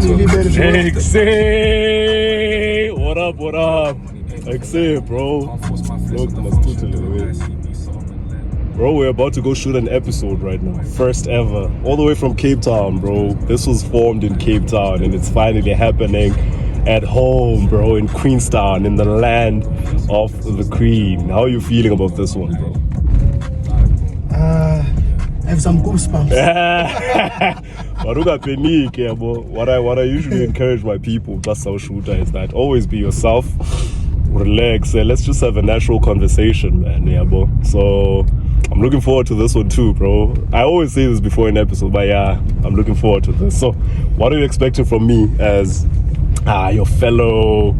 Exe, what up? Exe, bro. Look, bro, we're about to go shoot an episode right now. First ever. All the way from Cape Town, bro. This was formed in Cape Town and it's finally happening at home, bro, in Queenstown, in the land of the Queen. How are you feeling about this one, bro? I have some goosebumps. What I usually encourage my people, plus our shooter, is that always be yourself, relax, let's just have a natural conversation, man. Yeah, bro. So I'm looking forward to this one too, bro. I always say this before an episode, but yeah, I'm looking forward to this. So what are you expecting from me as your fellow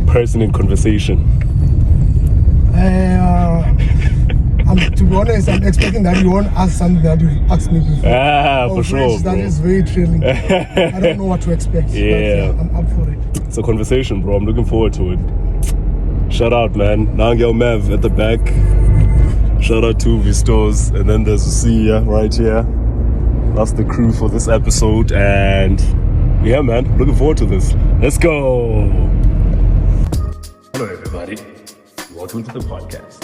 person in conversation? To be honest, I'm expecting that you won't ask something that you asked me before. For sure, that bro. is very thrilling. I don't know what to expect. Yeah. But, I'm up for it. It's a conversation, bro. I'm looking forward to it. Shout out, man. Nangel Mev at the back. Shout out to Vistos. And then there's Usia right here. That's the crew for this episode. And yeah, man, looking forward to this. Let's go. Hello, everybody. Welcome to the podcast.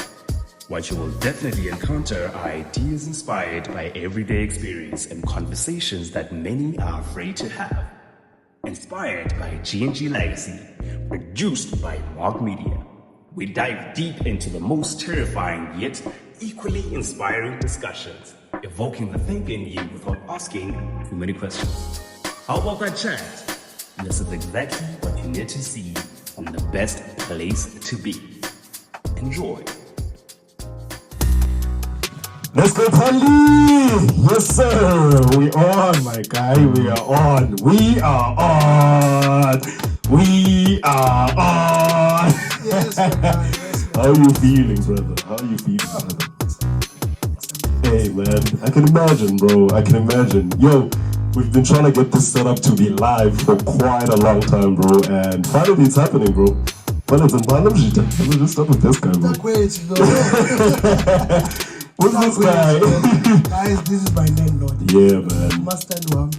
What you will definitely encounter are ideas inspired by everyday experience and conversations that many are afraid to have. Inspired by G&G Legacy, produced by Mark Media. We dive deep into the most terrifying yet equally inspiring discussions, evoking the thinking in you without asking too many questions. How about that chat? This is exactly what you need to see and the best place to be. Enjoy. Let's go, Pali! Yes, sir! We on, my guy. We are on. Yes, yes. How are you feeling, brother? Hey, man. I can imagine, bro. Yo, we've been trying to get this set up to be live for quite a long time, bro. And finally, it's happening, bro. But it's in Let me just start with this guy, bro. What's this guy? Guys, this is my landlord. Yeah, man.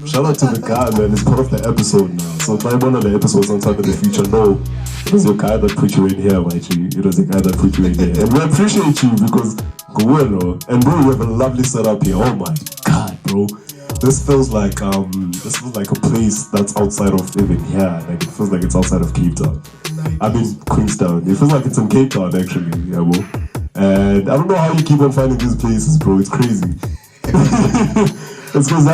Shout out to the guy, man. It's part of the episode now. So try one of the episodes sometime in the future. No, it was your guy that put you in here, Maichi. It was the guy that put you in here. And we appreciate you because Guelo. And bro, you have a lovely setup here. Oh my god, bro. This feels like a place that's outside of even here. Like it feels like it's outside of Cape Town. I mean Queenstown. It feels like it's in Cape Town actually. Yeah, bro. And I don't know how you keep on finding these places, bro. It's crazy. It's because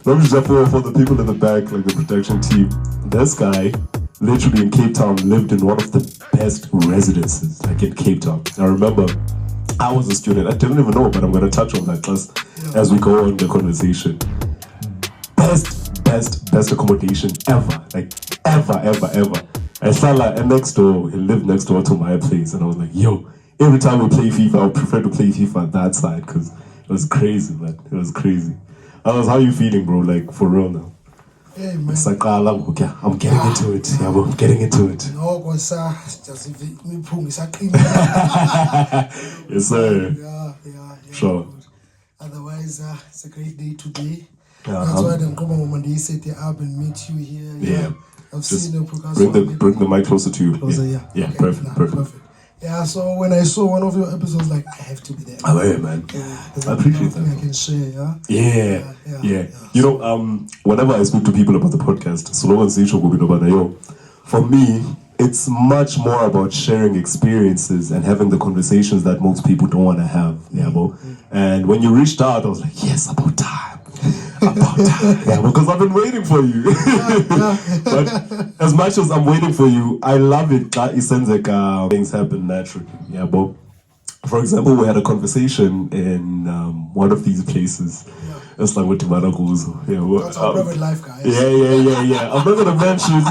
for the people in the back, like the production team, this guy, literally in Cape Town, lived in one of the best residences, like in Cape Town. I remember I was a student. I didn't even know, but I'm going to touch on that class as we go on the conversation. Best accommodation ever. Like, ever. And Salah, and he lived next door to my place. And I was like, yo, every time we play FIFA, I would prefer to play FIFA on that side because it was crazy, man. It was crazy. How are you feeling, bro? Like, for real now? Hey, man. I'm getting into it. Yeah, bro, I'm getting into it. Yes, sir. Yeah. Sure. Otherwise, it's a great day today. Yeah, That's why I'm coming on Monday, set you up and meet you here. Yeah. I've seen the podcast. Bring the mic closer to you. Closer, Yeah, okay. perfect. Yeah, so when I saw one of your episodes, like, I have to be there. Oh, yeah, man. Yeah, I appreciate that. I can share, Yeah. You know, whenever I speak to people about the podcast, for me, it's much more about sharing experiences and having the conversations that most people don't want to have. Yeah, bro. And when you reached out, I was like, yes, about time. Yeah, because I've been waiting for you. But as much as I'm waiting for you, I love it. It sounds like things happen naturally. Yeah, but for example, we had a conversation in one of these places. It's like what Timana goes. That's our private life, guys. Yeah. I'm not gonna mention.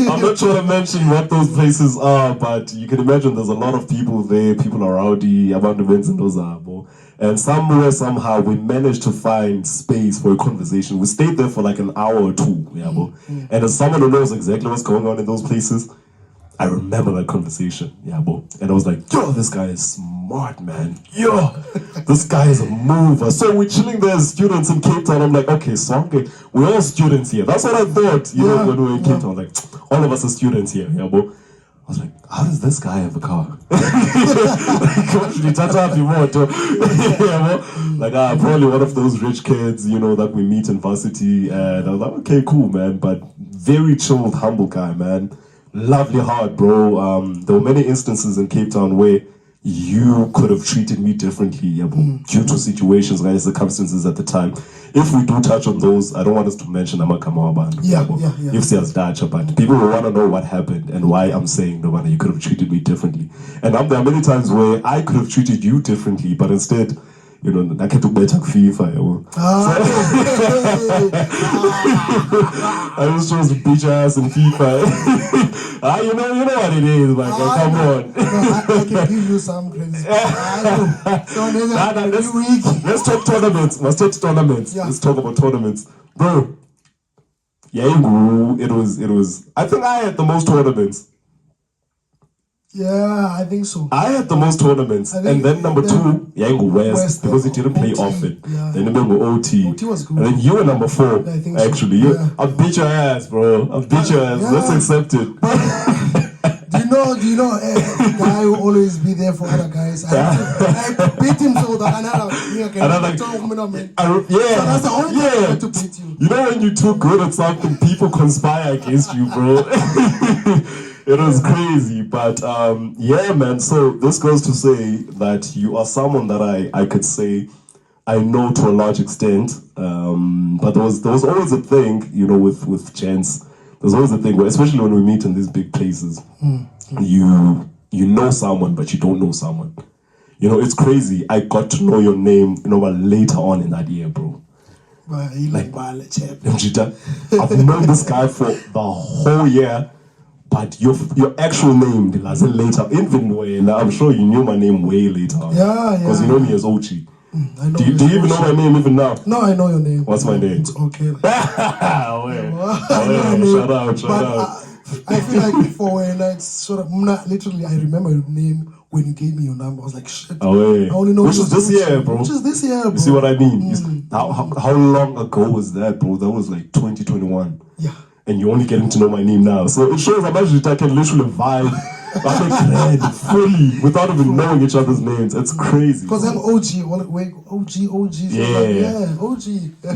I'm not trying to mention what those places are, but you can imagine there's a lot of people there. People are rowdy about events and those are. And somehow, we managed to find space for a conversation. We stayed there for like an hour or two, And as someone who knows exactly what's going on in those places, I remember that conversation, yeah, bro. And I was like, yo, this guy is smart, man. Yo, this guy is a mover. So we're chilling there as students in Cape Town. I'm like, okay, so we're all students here. That's what I thought, you know, when we were in Cape Town. Like, all of us are students here, yeah, bro. I was like, how does this guy have a car? Like, probably one of those rich kids, you know, that we meet in varsity. And I was like, okay, cool, man. But very chilled, humble guy, man. Lovely heart, bro. There were many instances in Cape Town where you could have treated me differently, yeah, due to situations, right, circumstances at the time. If we do touch on those, I don't want us to mention Amakamawaban. If there's Dutch, but people will want to know what happened and why I'm saying, no, you could have treated me differently. And there are many times where I could have treated you differently, but instead, you know, I can do better FIFA. I just chose to beat your ass in FIFA. you know what it is, like, come on. I can give you some credit. Let's talk tournaments. Let's talk about tournaments, bro. Yeah, it was. I think I had the most tournaments. Yeah, I think so. I had the most tournaments. And then number two, West, because he didn't play often. Yeah. Then number OT. OT was good. And then you were number 4, actually. So. I'll beat your ass, bro. I'll beat your ass. Let's accept it. Do you know a guy will always be there for other guys? I beat him so that another So that's the only time I had to beat you. You know when you're too good at something, people conspire against you, bro. It was crazy, but yeah, man. So this goes to say that you are someone that I could say I know to a large extent. But there was always a thing, you know, with gents. There's always a thing where, especially when we meet in these big places, you know someone, but you don't know someone. You know, it's crazy. I got to know your name, you know, later on in that year, bro. Like, I've known this guy for the whole year. But your actual name, later, even I'm sure you knew my name way later. Yeah. Because you know me as Ochi. I know. Do you even know my name even now? No, I know your name. What's my name? It's okay. Shout out. I feel like for when I sort of, literally, I remember your name when you gave me your number. I was like, shit. I only know Which is this year, bro. Which is this year, bro. You see what I mean? How long ago was that, bro? That was like 2021. Yeah. And you're only getting to know my name now. So it shows how much I can literally vibe fully without even knowing each other's names. It's crazy. Because I'm OG. OG. Yeah. OG.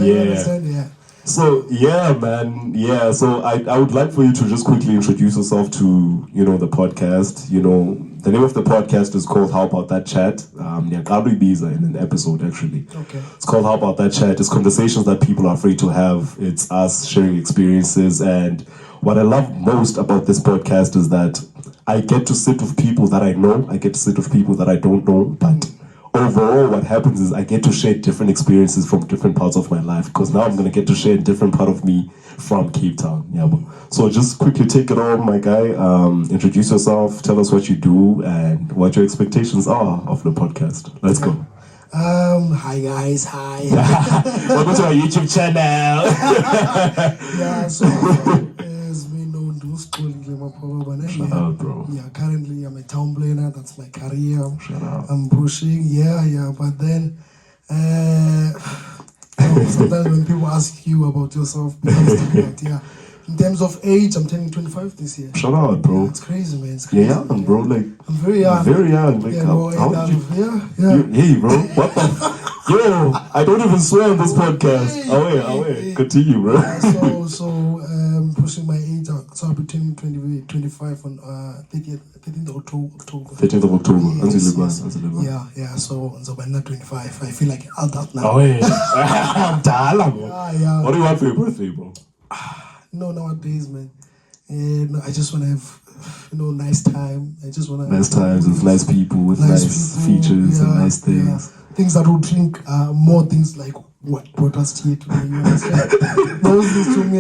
Yeah. So, yeah, man. Yeah, so I would like for you to just quickly introduce yourself to, you know, the podcast. You know, the name of the podcast is called How About That Chat? In an episode, actually. Okay. It's called How About That Chat? It's conversations that people are afraid to have. It's us sharing experiences. And what I love most about this podcast is that I get to sit with people that I know. I get to sit with people that I don't know. But overall, what happens is I get to share different experiences from different parts of my life, because now I'm going to get to share a different part of me from Cape Town. Yeah, so just quickly take it on, my guy. Introduce yourself, tell us what you do and what your expectations are of the podcast. Let's go. Hi guys, hi. Welcome to our YouTube channel. Yeah, so as we know, Sixolile Mapoloba. Shout out, bro. Yeah, currently I'm a town planner. That's my career. Shout out. I'm pushing. Yeah. But then, sometimes when people ask you about yourself, in terms of age, I'm turning 25 this year. Shout out, bro. Yeah, it's crazy, man. It's crazy. Yeah, bro. Like, I'm very young. Very young. Like, how did you? Hey, bro. What the? Yo, I don't even swear on this podcast. Away. Continue, bro. So pushing my age out. So I'll be turning 25 on 13th of October. 13th of October. Yes. Yeah. So by not 25, I feel like I'll that now. I'm dala, bro. Yeah. What do you want for your birthday, bro? No, nowadays, man. No, I just want to have, nice time. I just want to nice times with nice people, with nice features and nice things. Yeah. Things that will drink more things like what brought us here today. You understand? Those things to me.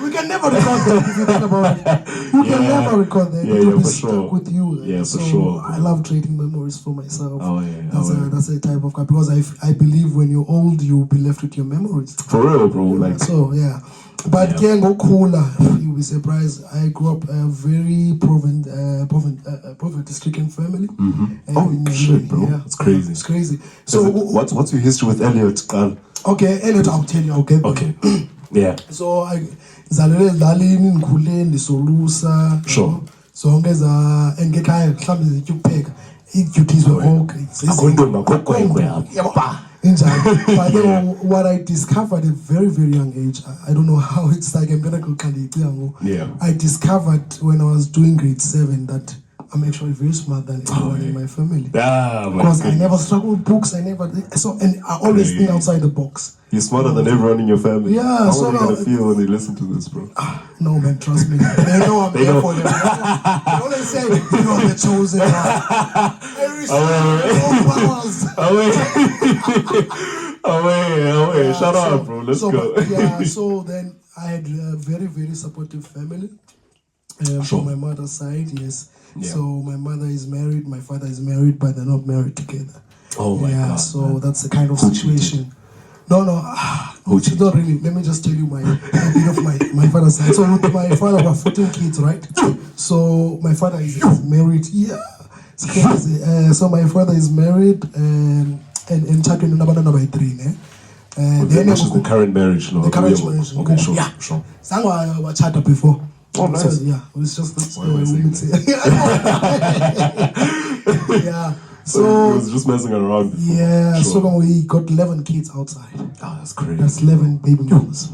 We can never record that if you think about it. You can never record that. It will be stuck with you. Yeah, for sure. I love trading memories for myself. That's a type of guy, because I believe when you're old, you'll be left with your memories. For real, bro. Like, so, yeah. But can go cooler. be surprised. I grew up a very poverty-stricken family. Oh shit, bro, yeah, that's crazy. It's crazy. So what's your history with Elliot? Okay, Elliot, I'll tell you. Okay. Yeah. So I zalele dalini ngikhule ndisolusa. Sure. Zonke engekhaya mhlawumbe zitya ukupheka. Ii-duties were all great. But then what I discovered at a very, very young age, I don't know how it's like, I discovered when I was doing grade 7 that I'm actually very smart than everyone in my family. Because I never struggled with books, and I always think outside the box. You're smarter than everyone in your family. Yeah, how are they gonna feel when they listen to this, bro? No, man, trust me. They know I'm there for them. They always say, you're the chosen one. I respect all powers. Shut up, bro. Let's go. So then I had a very, very supportive family. From my mother's side, yes. Yeah. So my mother is married, my father is married, but they're not married together. Oh my God. So man, that's the kind of situation. No, not really. Let me just tell you a bit of my father's side. So with my father, we have 14 kids, right? So my father is married. Yeah, it's crazy. So my father is married and chatting by 3. Then this is the current marriage, no? The current marriage. Okay, sure. Yeah, sure. Sangwa chatted before. Oh, nice. So, yeah, it was just yeah. So he was just messing around before. Yeah, sure. So we got 11 kids outside. Oh, that's crazy. That's 11 baby mamas.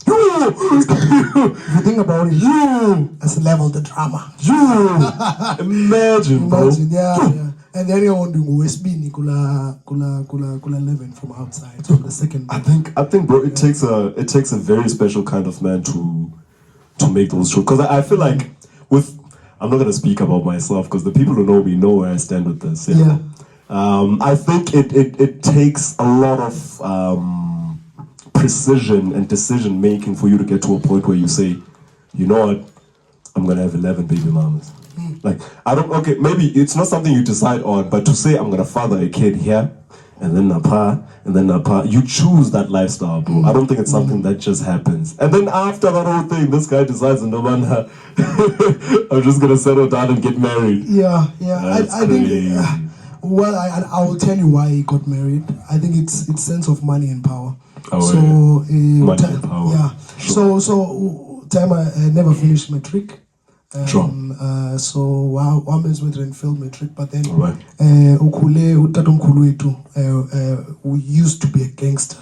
If you think about it, that's level the drama. Imagine, bro. Yeah. And then you want to go Westbini kula 11 from outside. So the second. I think, bro, it takes a very special kind of man to make those shows. Because I feel like I'm not gonna speak about myself because the people who know me know where I stand with this. Yeah. I think it takes a lot of precision and decision making for you to get to a point where you say, you know what, I'm gonna have 11 baby mamas. Like maybe it's not something you decide on, but to say I'm gonna father a kid here and then Napa, you choose that lifestyle, bro. I don't think it's something that just happens. And then after that whole thing, this guy decides, no man, I'm just gonna settle down and get married. Yeah. I think. Well, I will tell you why he got married. I think it's sense of money and power. Money and power. Yeah. Sure. So time I never finished matric. Sure. So one man's and failed matric, but then we used to be a gangster.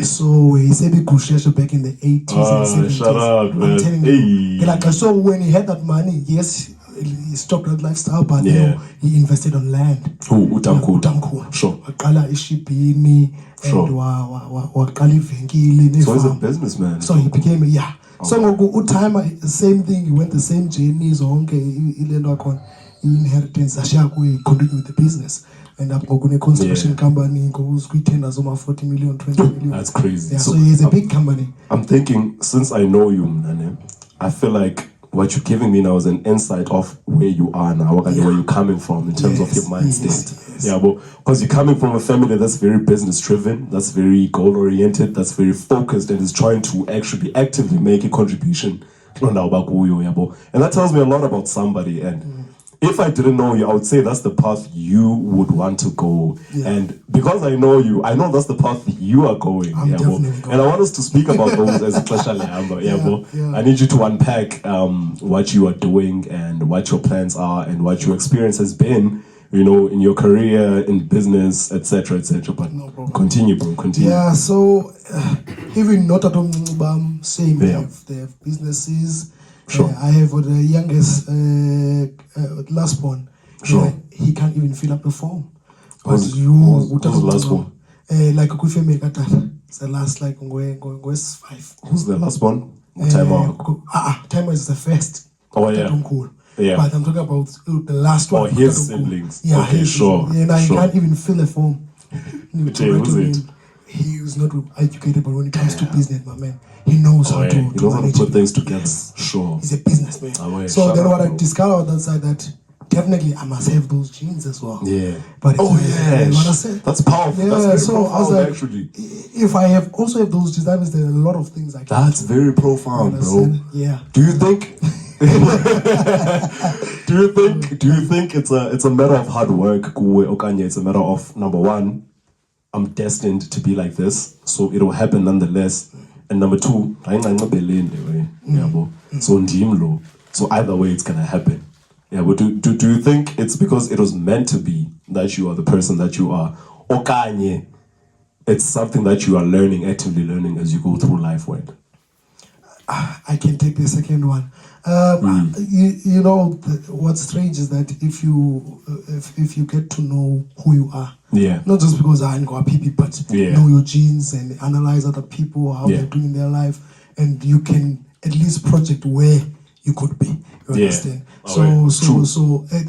So he said he could share back in the 80s and 70s. Shut up, man. I'm telling you. Like, so when he had that money, yes, he stopped that lifestyle, but he invested on land. Utamkhulu. Sure. Waqala ishibhini and waqala ivenkile. So he's a businessman. So he became So time same thing, he went the same journeys inheritance he continued with the business. And up a construction company goes tenders over 40 million, 20 million. That's crazy. Yeah, so he's a big company. I'm thinking, since I know you, Mnane, I feel like what you're giving me now is an insight of where you are now and where you're coming from in terms of your mind state. Yeah, but because you're coming from a family that's very business driven, that's very goal oriented, that's very focused, and is trying to actually actively make a contribution. And that tells me a lot about somebody. And if I didn't know you, I would say that's the path you would want to go. Yeah. And because I know you, I know that's the path you are going. I'm definitely going. And I want us to speak about those as a I need you to unpack what you are doing and what your plans are and what your experience has been, in your career, in business, etc., etc. But no problem. Continue, bro. Continue. Yeah. So even not at same. They have businesses. Sure. I have the youngest last born. Sure. He can't even fill up the form. Who's the last born? Like a Kufeme Kata. It's the last like going 5. Who's the last born? Timer. Timer is the first. Oh yeah. Yeah. But I'm talking about the last one. Oh, his siblings. Yeah, okay, sure. He can't even fill a form. He was not educated, but when it comes to business, my man, he knows how to put things together. Sure. He's a businessman. So then what I discovered outside that definitely I must have those genes as well. Yeah. But you know what I say? That's powerful. Yeah, that's so I was like, actually. If I also have those genes, that means there are a lot of things I can That's very profound, bro. Yeah. Do you think do you think it's a matter of hard work, okanye it's a matter of, number one, I'm destined to be like this, so it'll happen nonetheless. And number two, so ndimlo. So either way it's gonna happen. Yeah, but do you think it's because it was meant to be that you are the person that you are? Okanye, it's something that you are actively learning as you go through life, right? I can take the second one. You know, what's strange is that if you get to know who you are, not just because I'm going to but know your genes and analyze other people, how they're doing in their life, and you can at least project where you could be. You understand?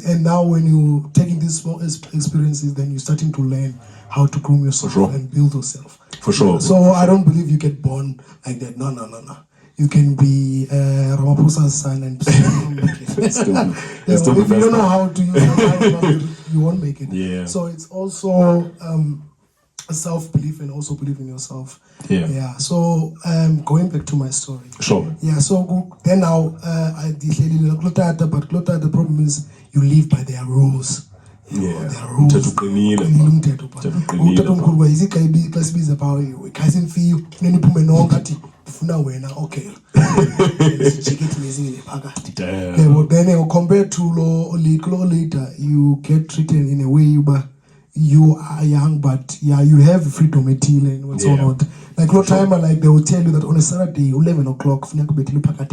And now when you're taking these small experiences, then you're starting to learn how to groom yourself and build yourself. For sure. So I don't believe you get born like that. No. You can be Ramaphosa's son and still make it. If you don't know how to use it, you won't make it. Yeah. So it's also self-belief and also believe in yourself. Yeah. So going back to my story. Sure. Yeah. So then now the problem is you live by their rules. Their rules. Okay. Then compared to later, you get treated in a way you are young, but you have freedom and so on. Like time, like they will tell you that on a Saturday, 11 o'clock, which 11 o'clock?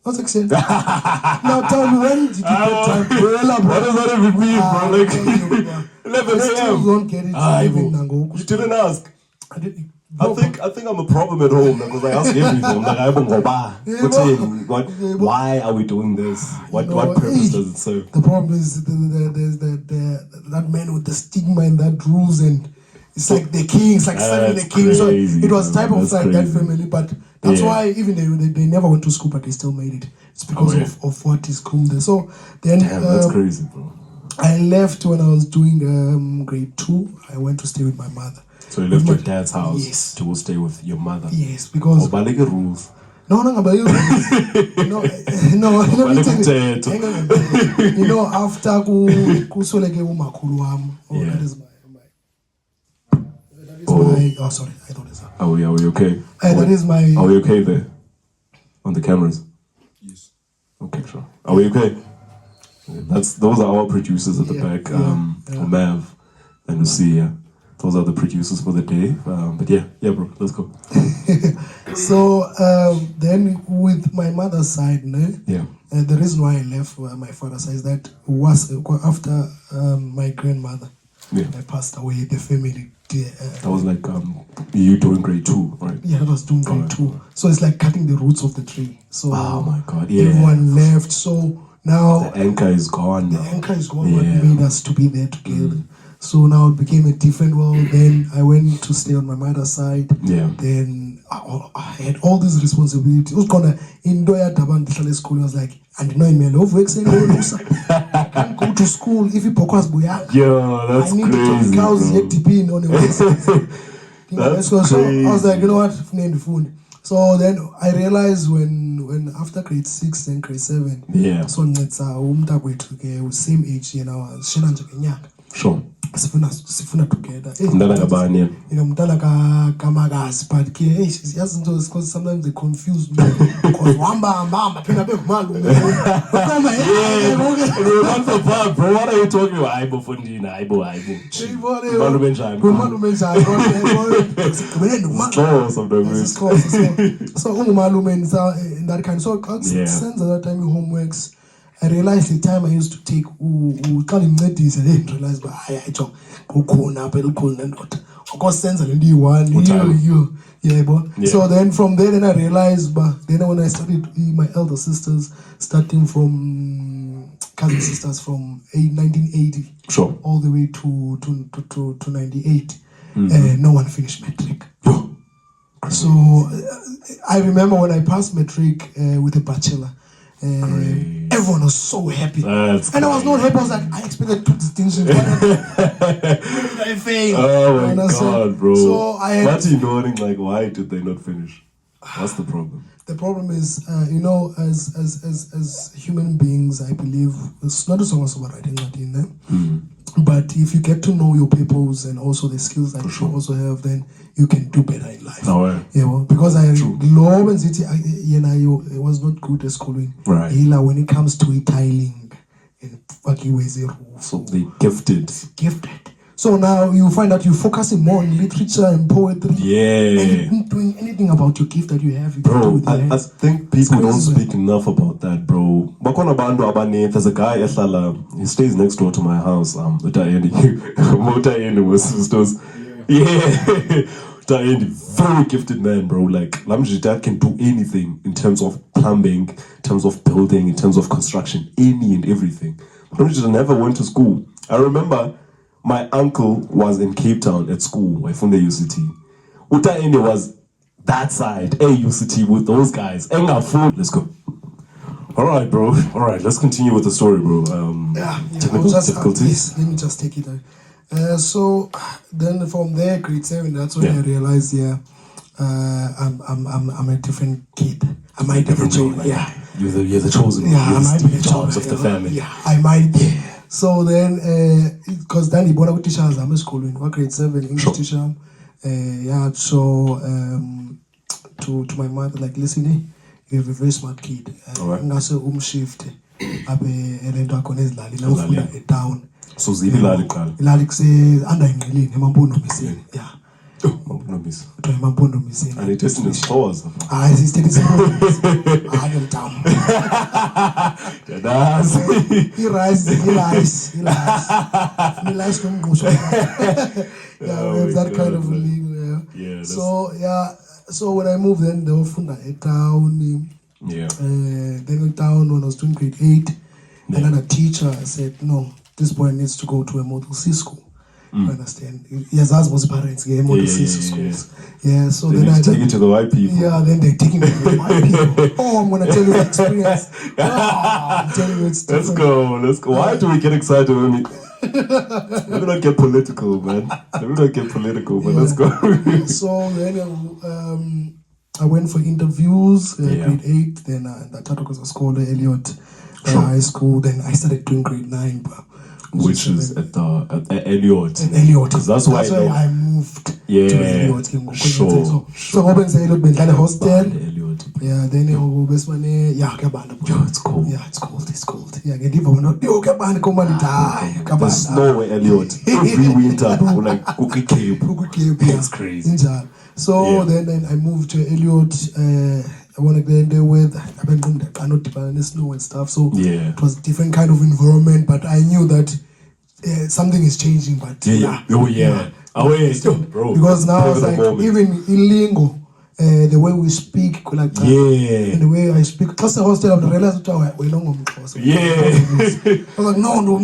What's it? Now tell me, when did you get time? What does that even mean, bro? Like 11 I still don't get it. You didn't ask. I didn't. I think I'm a problem at home because I ask everything. I'm like, why are we doing this? What purpose does it serve? The problem is there's that man with the stigma and that rules, and it's like the king, it's like serving the king. So it was type of like that family, but that's why even they never went to school, but they still made it. It's because of what is groomed there. So then that's crazy, bro. I left when I was doing grade 2. I went to stay with my mother. So you left your dad's house to stay with your mother? Yes, because... rules. No, let me tell you. After kusoleke umakhulu wami, that is my oh, sorry, I thought it's... Are we okay? That is my... Are we okay there? On the cameras? Yes. Okay, sure. Are we okay? Those are our producers at the back. Mav and Lucia. Those are the producers for the day. But yeah, bro, let's go. So then with my mother's side, the reason why I left my father's side is that was after my grandmother passed away, the family. That was like you doing grade 2, right? Yeah, I was doing grade 2. So it's like cutting the roots of the tree. So oh my God, everyone left. So now the anchor is gone. What made us to be there together. So now it became a different world. Then I went to stay on my mother's side. Then I had all these responsibilities. It was gonna in school. I was like, and no email of work saying, I can't go to school if you podcast boya. Yeah, that's crazy. I need to cows yet depend on the website. So I was like, you know what, the phone. So then I realized when after grade 6 and grade 7, so it's same age, sure. Sifuna together. Mntana kamagazi, but because sometimes they confuse me. Because wamba phina bekumalume. Bro, what are you talking about? Aibo fundini, aibo. Malume njani? So ungumalume in that kind. So since at that time homeworks, I realized the time I used to take call him ladies, I didn't realize, but I talk cool and not. Of course, sense and one you. So then from there, then I realized, but then when I started my elder sisters, starting from cousin sisters from 1980, all the way to 98, no one finished matric. So I remember when I passed matric with a bachelor. And everyone was so happy. That's and I was not happy. I was like, I expected 2 distinctions. I failed. Oh my God, bro. So I had... What are you knowing? Like, why did they not finish? What's the problem? The problem is, as human beings, I believe it's not so much about writing in them. But if you get to know your purpose and also the skills that you also have, then you can do better in life. Oh, yeah. Yeah, well, because I love and city, it was not good at schooling. Right. When it comes to tiling and fucking ways, so they gifted. So now you find that you're focusing more on literature and poetry. Yeah. And you're not doing anything about your gift that you have. Bro, I think people don't speak enough about that, bro. There's a guy, he stays next door to my house. Very gifted man, bro. Like, Lamjita can do anything in terms of plumbing, in terms of building, in terms of construction, any and everything. Lamjita never went to school. I remember my uncle was in Cape Town at school, from the UCT. Utaende was that side, UCT with those guys. Let's go. All right, bro. All right, let's continue with the story, bro. Technical difficulties. Let me just take it. So then from there, grade 7, that's when I realized, I'm a different kid. I might have a chosen. You're the chosen one. I might be the chosen of the family. Yeah, I might be. So then, because then he bought out teachers, I'm in school in grade 7, English teacher. So to my mother, like, listen, you have a very smart kid. Ngase umshift abe elento akho nezilali la ufunda eTown. So zibi lali qala. Ilali kuse under Ngqilini eMampondomiseni. Yeah. Mampondomiseni. Mampondomiseni. And it is in the stores. It's taking some I am down. That's He rice. Yeah, we have that kind of a league. Yeah. So when I moved then, they were from eTown. Yeah. Then in town when I was doing grade 8, another teacher said, no, this boy needs to go to a Model C school. You understand? Yes, as most parents, Model C schools. Yeah, so then I take it to the white people. Yeah, then they take it to the white people. Oh, I'm gonna tell you the experience. I'm telling you, it's different. Let's go. Why do we get excited when we? Let me not get political, man. But let's go. So then I went for interviews, grade 8, then that time was a scholar, Elliot High School. Then I started doing grade 9, which is at Elliot. Because that's why I moved to Elliot. Sure. So I went to Elliot, been hostel. Yeah, then it's cold. Yeah, it's cold. Yeah, get even not the snow where Elliot every winter, like cookie cape. It's crazy. So then I moved to Elliot. I want to get there with I know the snow and stuff. So it was a different kind of environment, but I knew that something is changing. But bro. Because now it's like even in lingo. The way we speak, like and the way I speak. Because the hostel of the realized we don't go. I was like, no.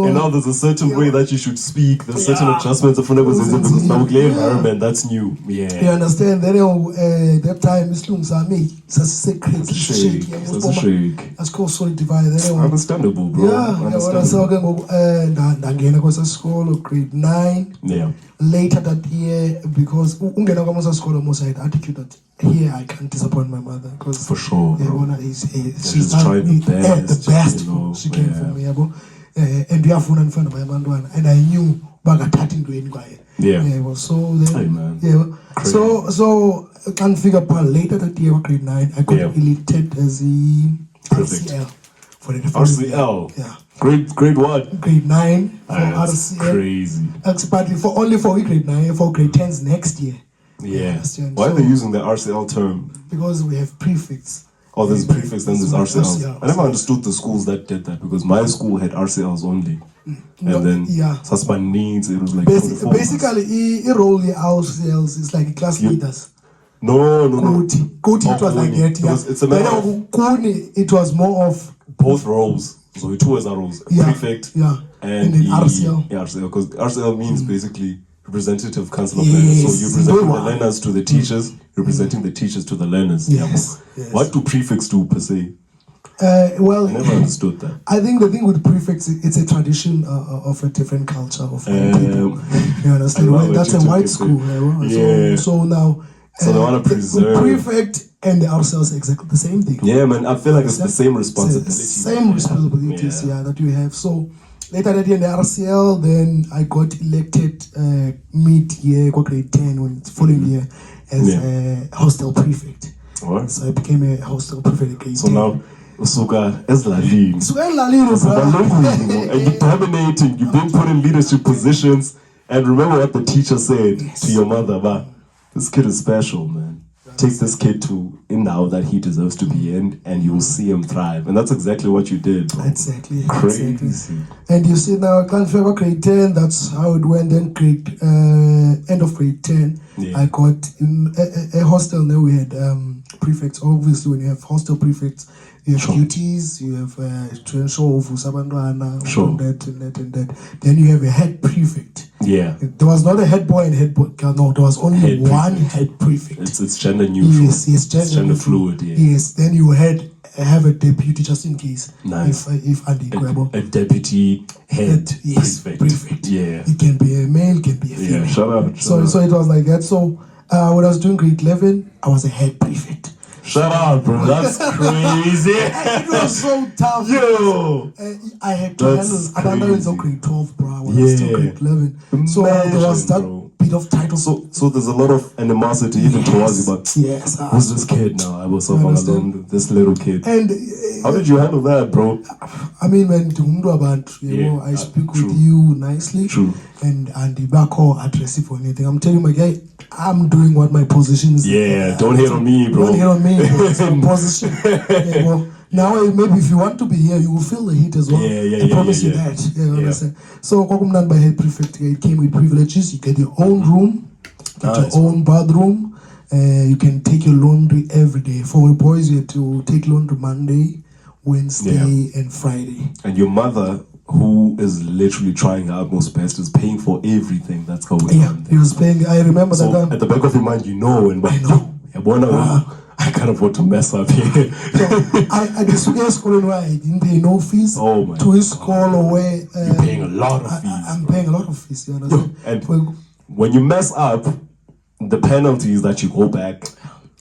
And now there's a certain way that you should speak. There's certain adjustments of because now environment that's new. You understand? Then that time it's me. It's a shake. That's called solid divide. Understandable, bro. Again, I was at school of grade 9. Yeah. Later that year, because school almost had attitude that here I can't disappoint my mother because for sure, she's trying the best she can for me, and we have fun and my and I knew bagatati doing quiet. So then so I can't figure out later that year grade 9 I got elected as the RCL for the RCL. Yeah. Grade what? Grade 9 for RCL. RCL. Crazy. But for grade 9, for grade 10s next year. Yeah. Why are they using the RCL term? Because we have prefix. Oh, there's prefix, then there's RCL. I never understood the schools that did that because my school had RCLs only. And then Saspan needs, it was like basically, RCLs is like class leaders. No. Koti, it was like that. It's a matter of it was more of both roles. So two as roles, prefect and the RCL. RCL, because RCL means basically representative council of learners. So you're presenting the learners to the teachers, representing the teachers to the learners. Yes. What do prefects do per se? Well, I never understood that. I think the thing with prefects, it's a tradition of a different culture of people. You understand? I love That's what a you white took school. it. Yeah. So now, So they want to the preserve. prefect and the RCL is exactly the same thing. Yeah, man. I feel like it's the same It's responsibility. the same responsibilities, that you have. So later that year in the RCL, then I got elected mid-year, grade 10, when it's following year, as a hostel prefect. What? So I became a hostel prefect at grade 10. So now, Usuka as Lalini. So Lalino, And you're dominating, you've been put in leadership positions. And remember what the teacher said to your mother, "Ba, this kid is special, man. Take this kid to now that he deserves to be in, and you'll see him thrive." And that's exactly what you did, bro. Exactly. Crazy. Exactly. And you see now, Clan Fever grade 10, that's how it went. Then end of grade 10, I got in a hostel. There we had prefects. Obviously, when you have hostel prefects, you have duties, you have to ensure Sabandana, that. Then you have a head prefect. Yeah. There was not a head boy and head girl. No, there was only one head prefect. It's gender neutral. Yes, gender fluid. Yeah. Yes. Then you have a deputy just in case. Nice. If Andy Grabo. A deputy head prefect. Yeah. It can be a male, can be a female. Yeah. Shut up. So it was like that. So when I was doing grade 11, I was a head prefect. Shut up, bro. That's crazy. It was so tough. Yo. I had to handle another in grade 12, bro. When I was still grade 11. So there was that bit of title. So there's a lot of animosity even towards you, but yes, who's this kid now? I was so alone, this little kid. And how did you handle that, bro? I mean, when I speak with you nicely. True. And the back or address it for anything. I'm telling my guy, I'm doing what my position is. Yeah, don't hate on me, bro. Don't hate on me, bro. It's my position. Now maybe if you want to be here, you will feel the heat as well. I promise you that. You understand? So Kokumnan by head prefect, it came with privileges. You get your own room, your own bathroom. You can take your laundry every day. For the boys, you have to take laundry Monday, Wednesday, and Friday. And your mother, who is literally trying her utmost best, is paying for everything that's going on. Yeah, he was paying. I remember so that. At the back of your mind, you know, and I know. I can't afford to mess up here. I did school where I didn't pay no fees. Oh my! To his school where you're paying a lot of fees. I'm paying a lot of fees. You understand? And when you mess up, the penalty is that you go back.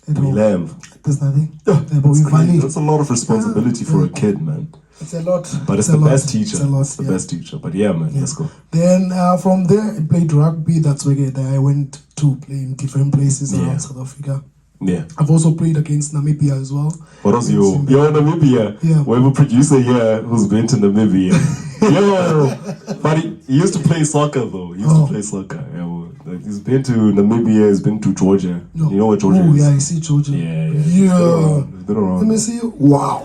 There's nothing. That's a lot of responsibility for a kid, man. It's a lot. But it's the best teacher. It's the best teacher. But yeah, man, let's go. Then from there, I played rugby. That's where I went to play in different places around South Africa. Yeah. I've also played against Namibia as well. What else you're in Namibia? Yeah. We have a producer here who's been to Namibia. Yo! But he used to play soccer though. He used to play soccer. Yeah, he's been to Namibia, he's been to Georgia. No. You know what Georgia is? Oh, yeah, I see Georgia. Yeah. He's been around. Let me see you. Wow.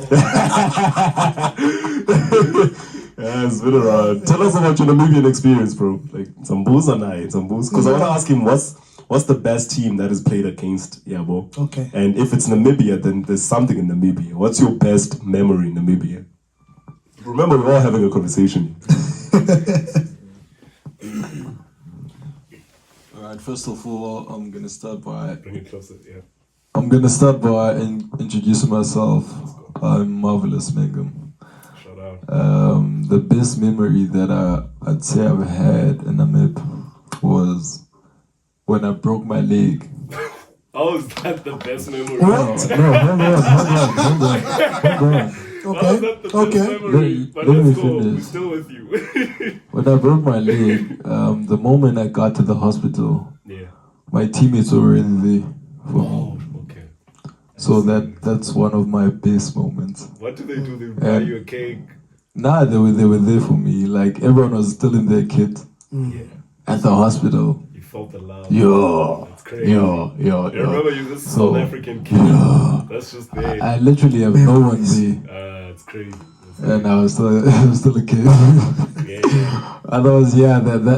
Yeah, it's been around. Tell us about your Namibian experience, bro. Like, Zambuza night, Zambuza. Because I want to ask him, what's the best team that is played against Yabo? Okay. And if it's Namibia, then there's something in Namibia. What's your best memory in Namibia? Remember, we're all having a conversation. Alright, first of all, I'm gonna start by... Bring it closer, yeah. I'm gonna start by introducing myself. I'm Marvelous Mangum. Shout out. The best memory that I'd say I've had in Namib was when I broke my leg. Oh, is that the best memory? What? No, hold on. Okay. Let me finish. We're still with you. When I broke my leg, the moment I got to the hospital, my teammates were already there for me. Okay. So that's one of my best moments. What do? They buy you a cake? Nah, they were there for me. Like, everyone was still in their kit at the hospital. You felt the love. That's crazy. Yo. I remember you this South African kid. That's just there. I literally have no one there. It's crazy. And I was still a kid. And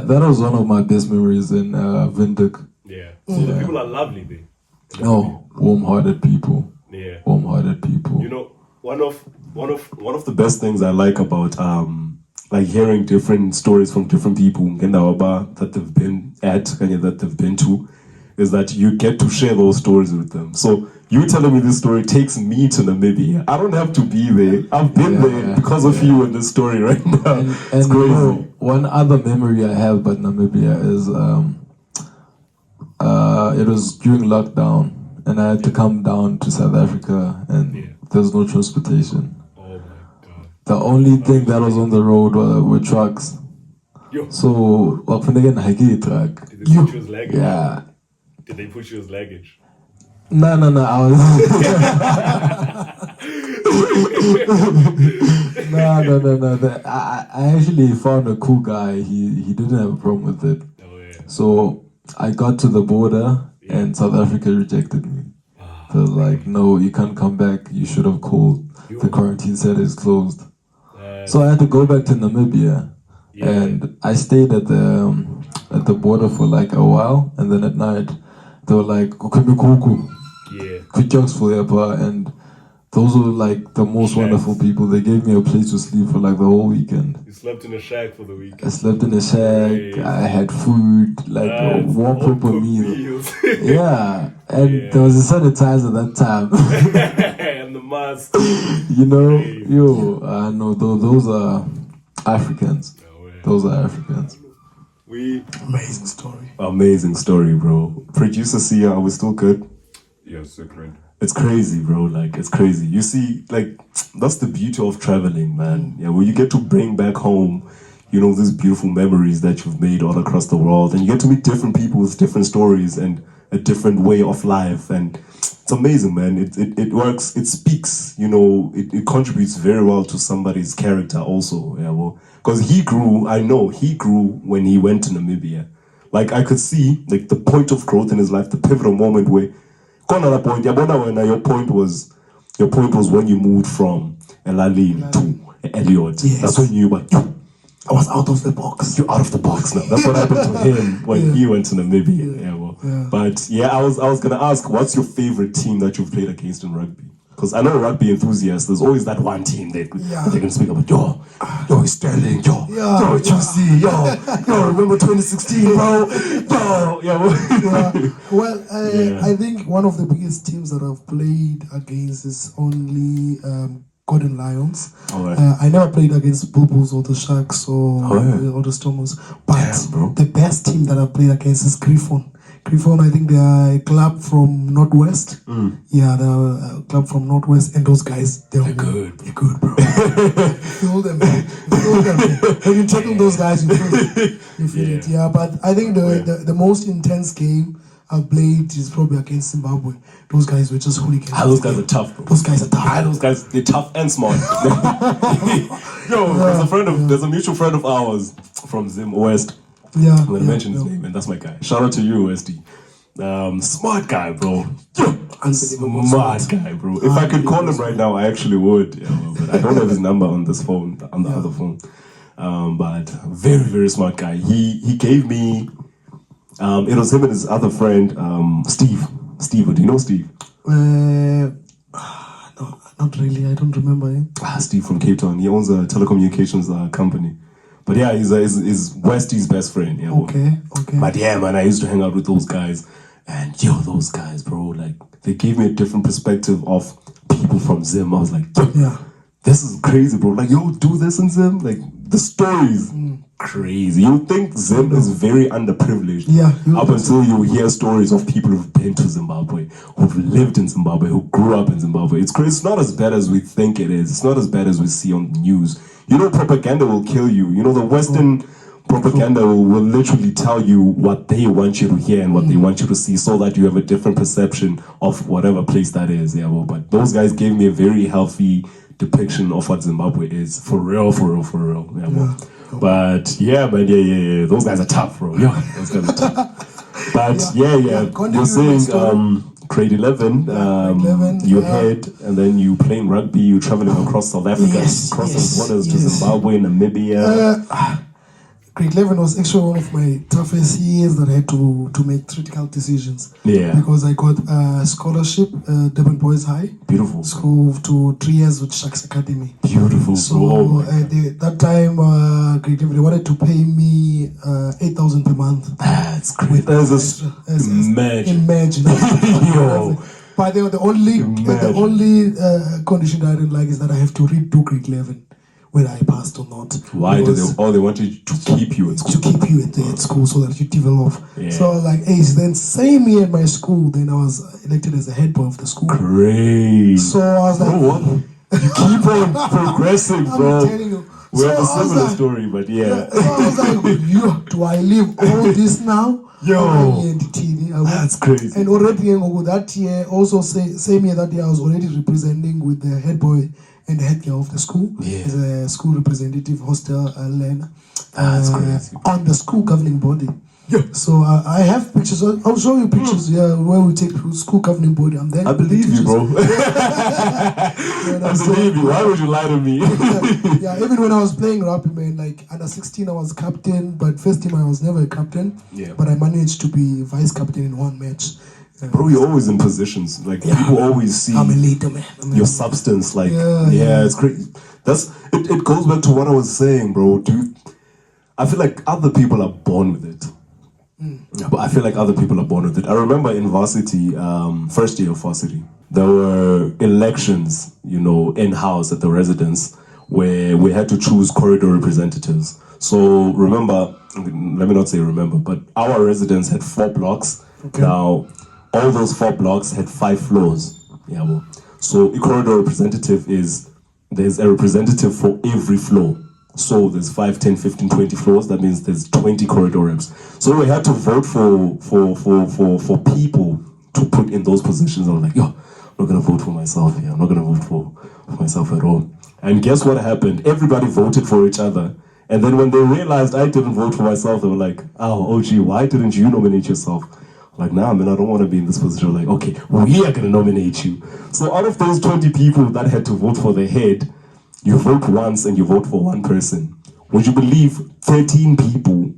that was one of my best memories in Windhoek. Yeah. So the people are lovely there. No, warm-hearted people. Yeah. Warm-hearted people. You know, one of the best things I like about like hearing different stories from different people that they've been at and that they've been to, is that you get to share those stories with them. So you telling me this story takes me to Namibia. I don't have to be there. I've been there because of you in this story right now. And it's crazy. You know, one other memory I have about Namibia is it was during lockdown, and I had to come down to South Africa, and there's no transportation. Oh my God. The only thing that was on the road were trucks. So, Did they put you as luggage? Yeah. Did they put you as luggage? No, I was. No. I actually found a cool guy. He didn't have a problem with it. Oh, yeah. So I got to the border and South Africa rejected me. They were like, no, you can't come back. You should have called. The quarantine center is closed. So I had to go back to Namibia. And I stayed at the border for like a while. And then at night, they were like, and those were like the most wonderful people. They gave me a place to sleep for like the whole weekend. You slept in a shack for the weekend? I slept in a shack. I had food, like a warm proper meal. Yeah, and there was a sanitizer that time. And the mask. You know, no, those are Africans. Those are Africans. Amazing story. Amazing story, bro. Producer Sia, are we still good? Yeah, so great. It's crazy, bro. Like, it's crazy. You see, like, that's the beauty of traveling, man. Yeah, where you get to bring back home, you know, these beautiful memories that you've made all across the world. And you get to meet different people with different stories and a different way of life. And it's amazing, man. It works. It speaks, you know, it contributes very well to somebody's character also. Yeah, well, because I know he grew when he went to Namibia. Like, I could see, like, the point of growth in his life, the pivotal moment where your point was when you moved from Elaline to Elliot. Yes. That's when you were I was out of the box. You're out of the box now. That's what happened to him when he went to Namibia. But yeah, I was gonna ask, what's your favorite team that you've played against in rugby? Because I know rugby enthusiasts, there's always that one team that they can speak about. Yo, Sterling, yo, Chelsea, yo, remember 2016, bro? Well, I think one of the biggest teams that I've played against is only Golden Lions. I never played against Bulls or the Sharks or the Stormers. But the best team that I've played against is Griffon. Griffon, I think they are a club from Northwest. Yeah, they're a club from Northwest, and those guys, they're good. They're good, bro. Feel them, man. Feel them. When you tackle those guys, you feel it. You feel it. Yeah, but I think the most intense game I've played is probably against Zimbabwe. Those guys were just hooligans. Those guys are tough, bro. Those guys are tough. Those guys, they're tough and smart. There's a mutual friend of ours from Zim West. I'm gonna mention his name, and that's my guy. Shout out to you, SD. Smart guy, bro. Smart guy, bro. If I could call him right now, I actually would. But I don't have his number on this phone, on the other phone. But very, very smart guy. He gave me. It was him and his other friend, Steve. Steve, do you know Steve? No, not really. I don't remember him. Steve from Cape Town. He owns a telecommunications company. But yeah, he's Westy's best friend. Yeah, okay. But yeah, man, I used to hang out with those guys. And those guys, bro, like, they gave me a different perspective of people from Zim. I was like, this is crazy, bro. Like, do this in Zim? Like, the stories, crazy. You think Zim is very underprivileged. Up until you hear stories of people who've been to Zimbabwe, who've lived in Zimbabwe, who grew up in Zimbabwe. It's crazy. It's not as bad as we think it is. It's not as bad as we see on the news. You know, propaganda will kill you. You know, the Western propaganda will literally tell you what they want you to hear and what they want you to see, so that you have a different perception of whatever place that is. Yeah, well, but those guys gave me a very healthy depiction of what Zimbabwe is. For real. Yeah, well. But yeah, those guys are tough, bro. Those guys are tough. But you're saying grade 11, you head and then you playing rugby, you traveling across South Africa, crossing borders to Zimbabwe, Namibia. Grade 11 was actually one of my toughest years that I had to make critical decisions. Yeah. Because I got a scholarship, Durban Boys High. Beautiful. School to 3 years with Sharks Academy. Beautiful. So that time, grade 11, they wanted to pay me 8,000 per month. That's great. Imagine. Imagine. But the only condition that I didn't like is that I have to read to grade 11, whether I passed or not. Why do they wanted to keep you at school? To keep you at school so that you develop. Yeah. So I was like, hey, then same year in my school, then I was elected as the head boy of the school. Great. So I was like, what? You keep on progressing, bro. I'm telling you. We have a I was similar like- story, but yeah. So I was like, do I leave all this now? Yo. That's crazy. And already that year, also same year that year, I was already representing with the head boy and the head girl of the school. Yeah. As a school representative, hostel learner. That's crazy. On the school governing body. Yeah. So I have pictures. I'll show you pictures. Yeah, where we take school governing body. I'm there. I believe you, bro. Yeah, I believe you. Why would you lie to me? Yeah, even when I was playing rugby, man, like under 16, I was captain, but first team I was never a captain. Yeah. But I managed to be vice captain in one match. Bro, you're always in positions. Like people always see I'm a leader, man. your substance. Like Yeah. it's great. It goes back to what I was saying, bro. I feel like other people are born with it. But I feel like other people are born with it. I remember in varsity, first year of varsity, there were elections, in-house at the residence where we had to choose corridor representatives. So remember, let me not say remember, but our residence had 4 blocks. Okay. Now, all those 4 blocks had 5 floors. Yeah, well. So a corridor representative there's a representative for every floor. So there's 5, 10, 15, 20 floors. That means there's 20 corridor reps. So we had to vote for people to put in those positions. I was like, I'm not gonna vote for myself here. I'm not gonna vote for myself at all. And guess what happened? Everybody voted for each other. And then when they realized I didn't vote for myself, they were like, oh, OG, why didn't you nominate yourself? I'm like, nah, man, I don't want to be in this position. Like, okay, we are gonna nominate you. So out of those 20 people that had to vote for the head, you vote once and you vote for one person. Would you believe 13 people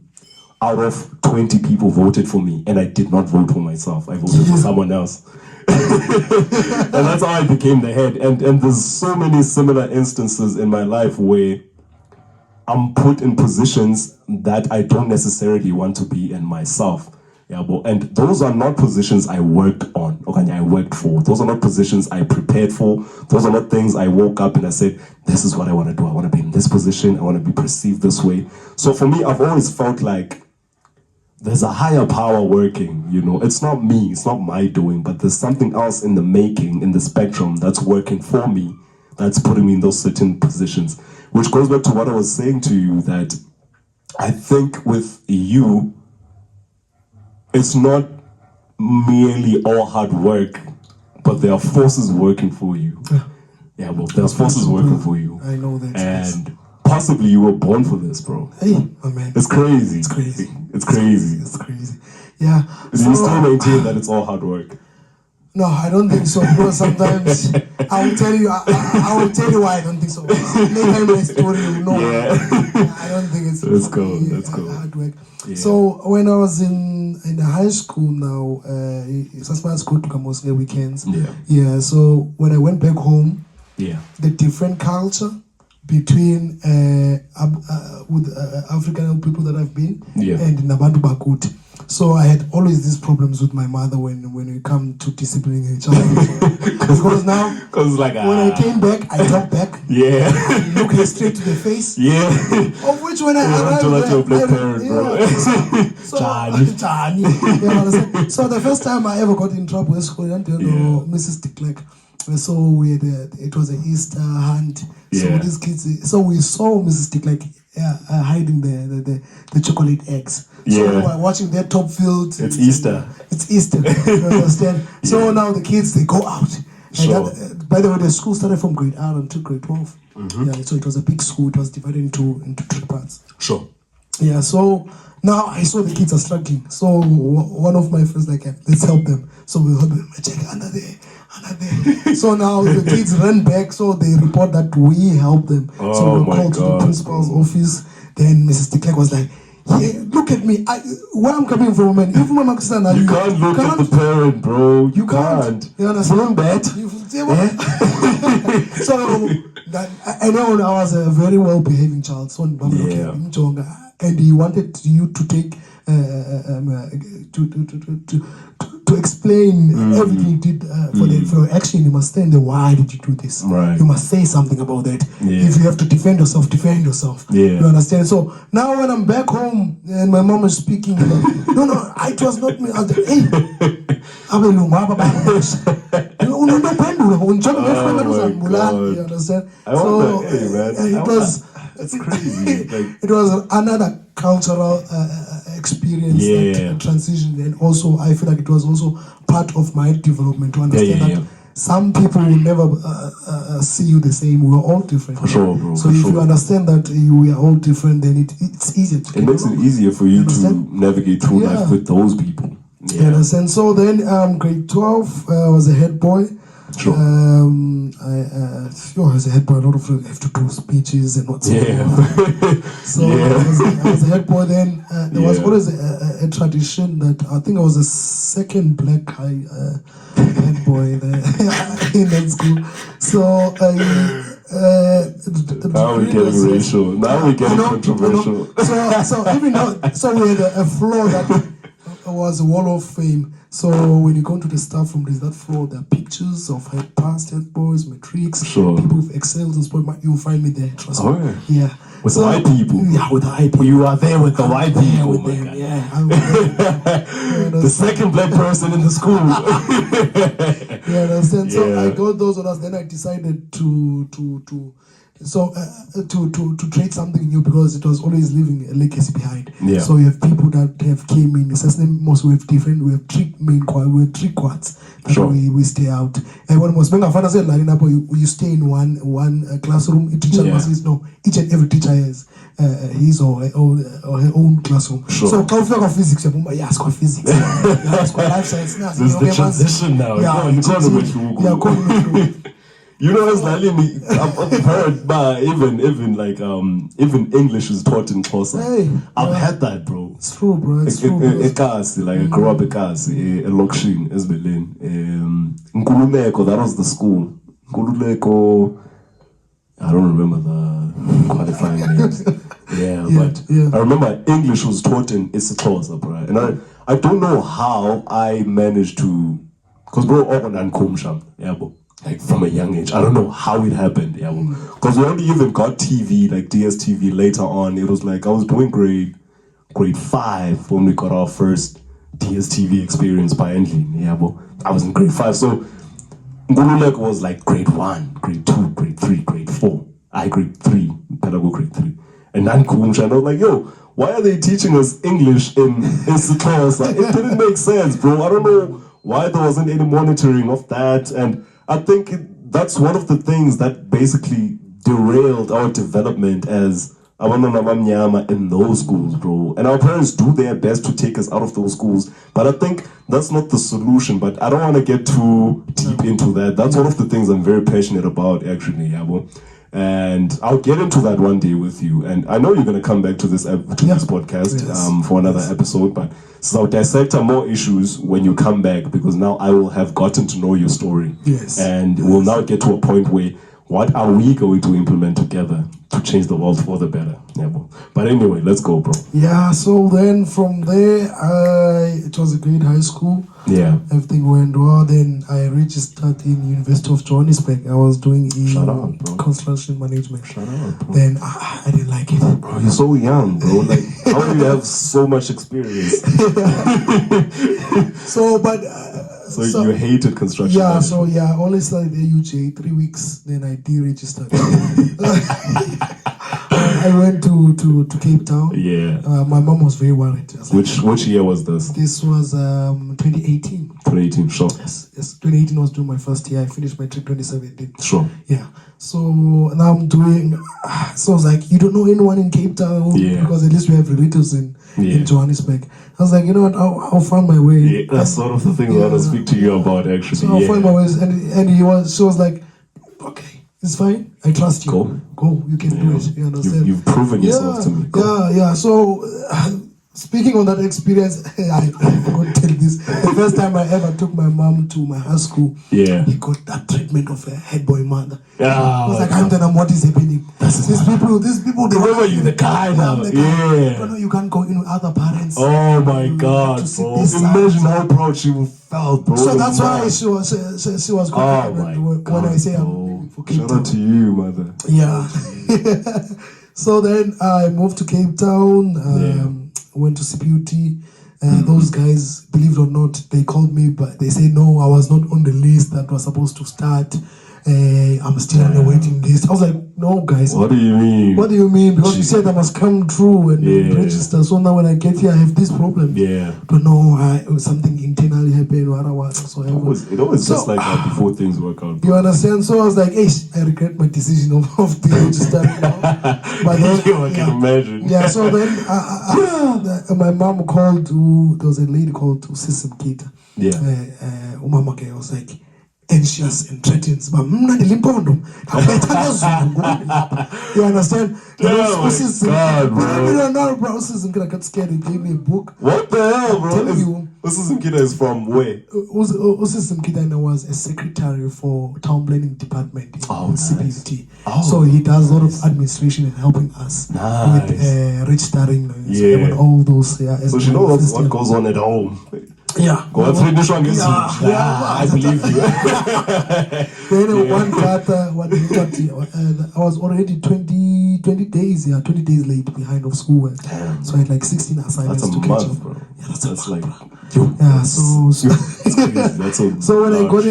out of 20 people voted for me and I did not vote for myself? I voted for someone else. And that's how I became the head. And there's so many similar instances in my life where I'm put in positions that I don't necessarily want to be in myself. Yeah, and those are not positions I worked on, okay, I worked for. Those are not positions I prepared for. Those are not things I woke up and I said, this is what I want to do. I want to be in this position. I want to be perceived this way. So for me, I've always felt like there's a higher power working, It's not me, it's not my doing, but there's something else in the making, in the spectrum that's working for me, that's putting me in those certain positions. Which goes back to what I was saying to you, that I think with you, it's not merely all hard work, but there are forces working for you. Yeah, well, there's forces working for you. I know that. And possibly you were born for this, bro. Hey, my man. It's crazy. It's crazy. It's crazy. It's crazy. Yeah. Do you still maintain that it's all hard work? No, I don't think so. Because sometimes I will tell you. I will tell you why I don't think so. Later in my story, you know. Yeah. I don't think it's. That's cool. That's cool. Hard work. Yeah. So when I was in the high school now, Sasma school to come mostly weekends. Yeah. Yeah. So when I went back home, Yeah. the different culture between with African people that I've been and Nabantu Bakut. So I had always these problems with my mother when we come to disciplining each other. Because now, like, when I came back, I talk back. Yeah. I look her straight to the face. Yeah. Of which when I arrived Until there, you're a black parent, bro. Johnny. So the first time I ever got in trouble at school, Mrs. de Klerk. So we had it was an Easter hunt. So these kids, so we saw Mrs. de Klerk hiding the chocolate eggs. So we were watching their top field. It's Easter. It's Easter. You understand? So now the kids, they go out. Sure. And by the way, the school started from grade R until grade 12. Yeah, so it was a big school. It was divided into 3 parts. Sure. Yeah, so now I saw the kids are struggling. So one of my friends like, let's help them. So we help them. Check under there. So now the kids ran back. So they report that we helped them. So we called to the principal's office. Then Mrs. de Klerk was like, yeah, look at me. Where I'm coming from, man. If my son, you can't look at the parent, bro. You can't. You understand? Bad. So I know I was a very well-behaving child. So and he wanted you to take to to explain everything you did for the action. You must stand there. Why did you do this? Right. You must say something about that. Yeah. If you have to defend yourself, defend yourself. Yeah. You understand? So now when I'm back home and my mom is speaking, no, it was not me. I was like, hey, you understand? So hey, man. It was. That's crazy. It was another cultural experience that transitioned, and also I feel like it was also part of my development to understand that some people will never see you the same. We are all different. For sure, bro. So if you understand that we are all different, then it's easier to it makes it easier for you to navigate through life with those people. You understand? So then grade 12 I was a head boy. Sure. I was a head boy. A lot of people have to do speeches and whatsoever. So I was a head boy. Then there was always a tradition that I think I was the second black guy head boy there in that school. So now we're getting racial. Now we're getting controversial. So even though, so we had a floor that was a wall of fame. So when you go to the staff room, there's that floor. There are pictures of head past head boys, matrix, people who've excelled in sport. You'll find me there. Trust me. Yeah. With the white people. Yeah, with the white people. You are there with the white people. With them. Yeah. I was the second black person in the school. You understand? So I got those orders. Then I decided to create something new, because it was always leaving a legacy behind. So you have people that have came in. Most we have different. We have three main quads. We have three quads. We stay out. And when most men are said, like you stay in one classroom. Each teacher must know. Each and every teacher has his or her own classroom. So physics, physics. Life science. This is the transition now. You know, it's like I've heard, but even English is taught in Xhosa. I've had that, bro. It's true, bro. It's true. I grew up in Lokshin, Esbelen. Nkululeko, that was the school. Nkululeko, I don't remember the qualifying names. But I remember English was taught in Xhosa, bro. And I don't know how I managed to, because bro, like from a young age. I don't know how it happened. Because we only even got TV, like DSTV later on. It was like I was doing grade 5 when we got our first DSTV experience by Endlin. I was in grade 5. So Ngululeko was like grade 1, grade 2, grade 3, grade 4. I grade 3, Pedago grade 3. And then Kumsha, and I was like, yo, why are they teaching us English in Xhosa? It didn't make sense, bro. I don't know why there wasn't any monitoring of that. And I think that's one of the things that basically derailed our development as abantwana abamnyama in those schools, bro. And our parents do their best to take us out of those schools, but I think that's not the solution. But I don't want to get too deep into that. That's one of the things I'm very passionate about, actually, Yabo. And I'll get into that one day with you. And I know you're going to come back to this podcast for another episode, but so I'll dissect more issues when you come back, because now I will have gotten to know your story. And we'll now get to a point where what are we going to implement together to change the world for the better? But anyway, let's go, bro. So then from there, it was a great high school. Everything went well. Then I registered in University of Johannesburg. I was doing construction management. Then I didn't like it. Bro, you're so young, bro. Like, how do you have so much experience? So you hated construction management? I only started the UJ 3 weeks. Then I deregistered. I went to Cape Town. My mom was very worried. Which year was this? This was 2018. 2018, sure. Yes. 2018 was doing my first year. I finished my trip 2017. Sure. So now I'm doing. So I was like, you don't know anyone in Cape Town? Because at least we have relatives in Johannesburg. I was like, you know what? I'll find my way. That's sort of the thing I want to speak to you about, actually. So I'll find my ways, and she was like, okay. It's fine. I trust you. Go. You can do it. You understand? You've proven yourself to me. So Speaking on that experience, I forgot to tell this. The first time I ever took my mom to my high school, Yeah. he got that treatment of a head boy mother. Ah, I was like, I'm telling them what is happening. These people, they Remember you the guy now. I'm the guy. Yeah. No, you can't go in with other parents. Oh my You God, have to sit bro. this side. Imagine how proud she felt, bro. So that's why Man. she was Oh confident my when God, I say bro. I'm leaving for Cape Shout Town. out to you, mother. Yeah. So then I moved to Cape Town, went to CPUT. Those guys, believe it or not, they called me, but they say no, I was not on the list that was supposed to start. I'm still on the waiting list. I was like, no, guys. What do you mean? What do you mean? Because you said I must come through and Yeah. register. So now when I get here, I have this problem. Yeah. Don't know, something internally happened or whatsoever. It always So- just like that before things work out. You understand? So I was like, hey, I regret my decision of the register. But then, I can imagine. Yeah, so then my mom called, there was a lady called Sisim Kita. Yeah. Umama ke was like, anxious and threatens, but you understand? God, bro. Bro, Sisim Kita got scared and gave me a book. What the hell, bro? telling you. This is from where? Sisim Kita was a secretary for town planning department in CPT. Oh, So he does a lot of administration and helping us Nice. with registering Yeah. and all those. So she knows what goes on at home. Yeah. Go on, finish one. Yeah. I believe you. Then one quarter, I was already 20 days, 20 days late behind of schoolwork. Damn. So I had like 16 assignments That's a to catch month, up. bro. Yeah, that's like, Yeah, so That's crazy. That's so. So when I got large.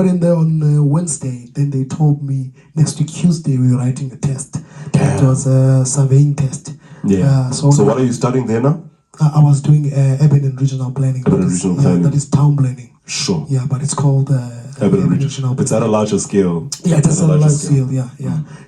in there, on Wednesday. Then they told me next week Tuesday we were writing a test. Damn. It was a surveying test. Yeah. So what are you studying there now? I was doing urban and regional planning. Urban and regional planning. That is town planning. Sure. Yeah, but it's called Urban and regional. It's at a larger scale. Yeah, it's a larger scale. Yeah.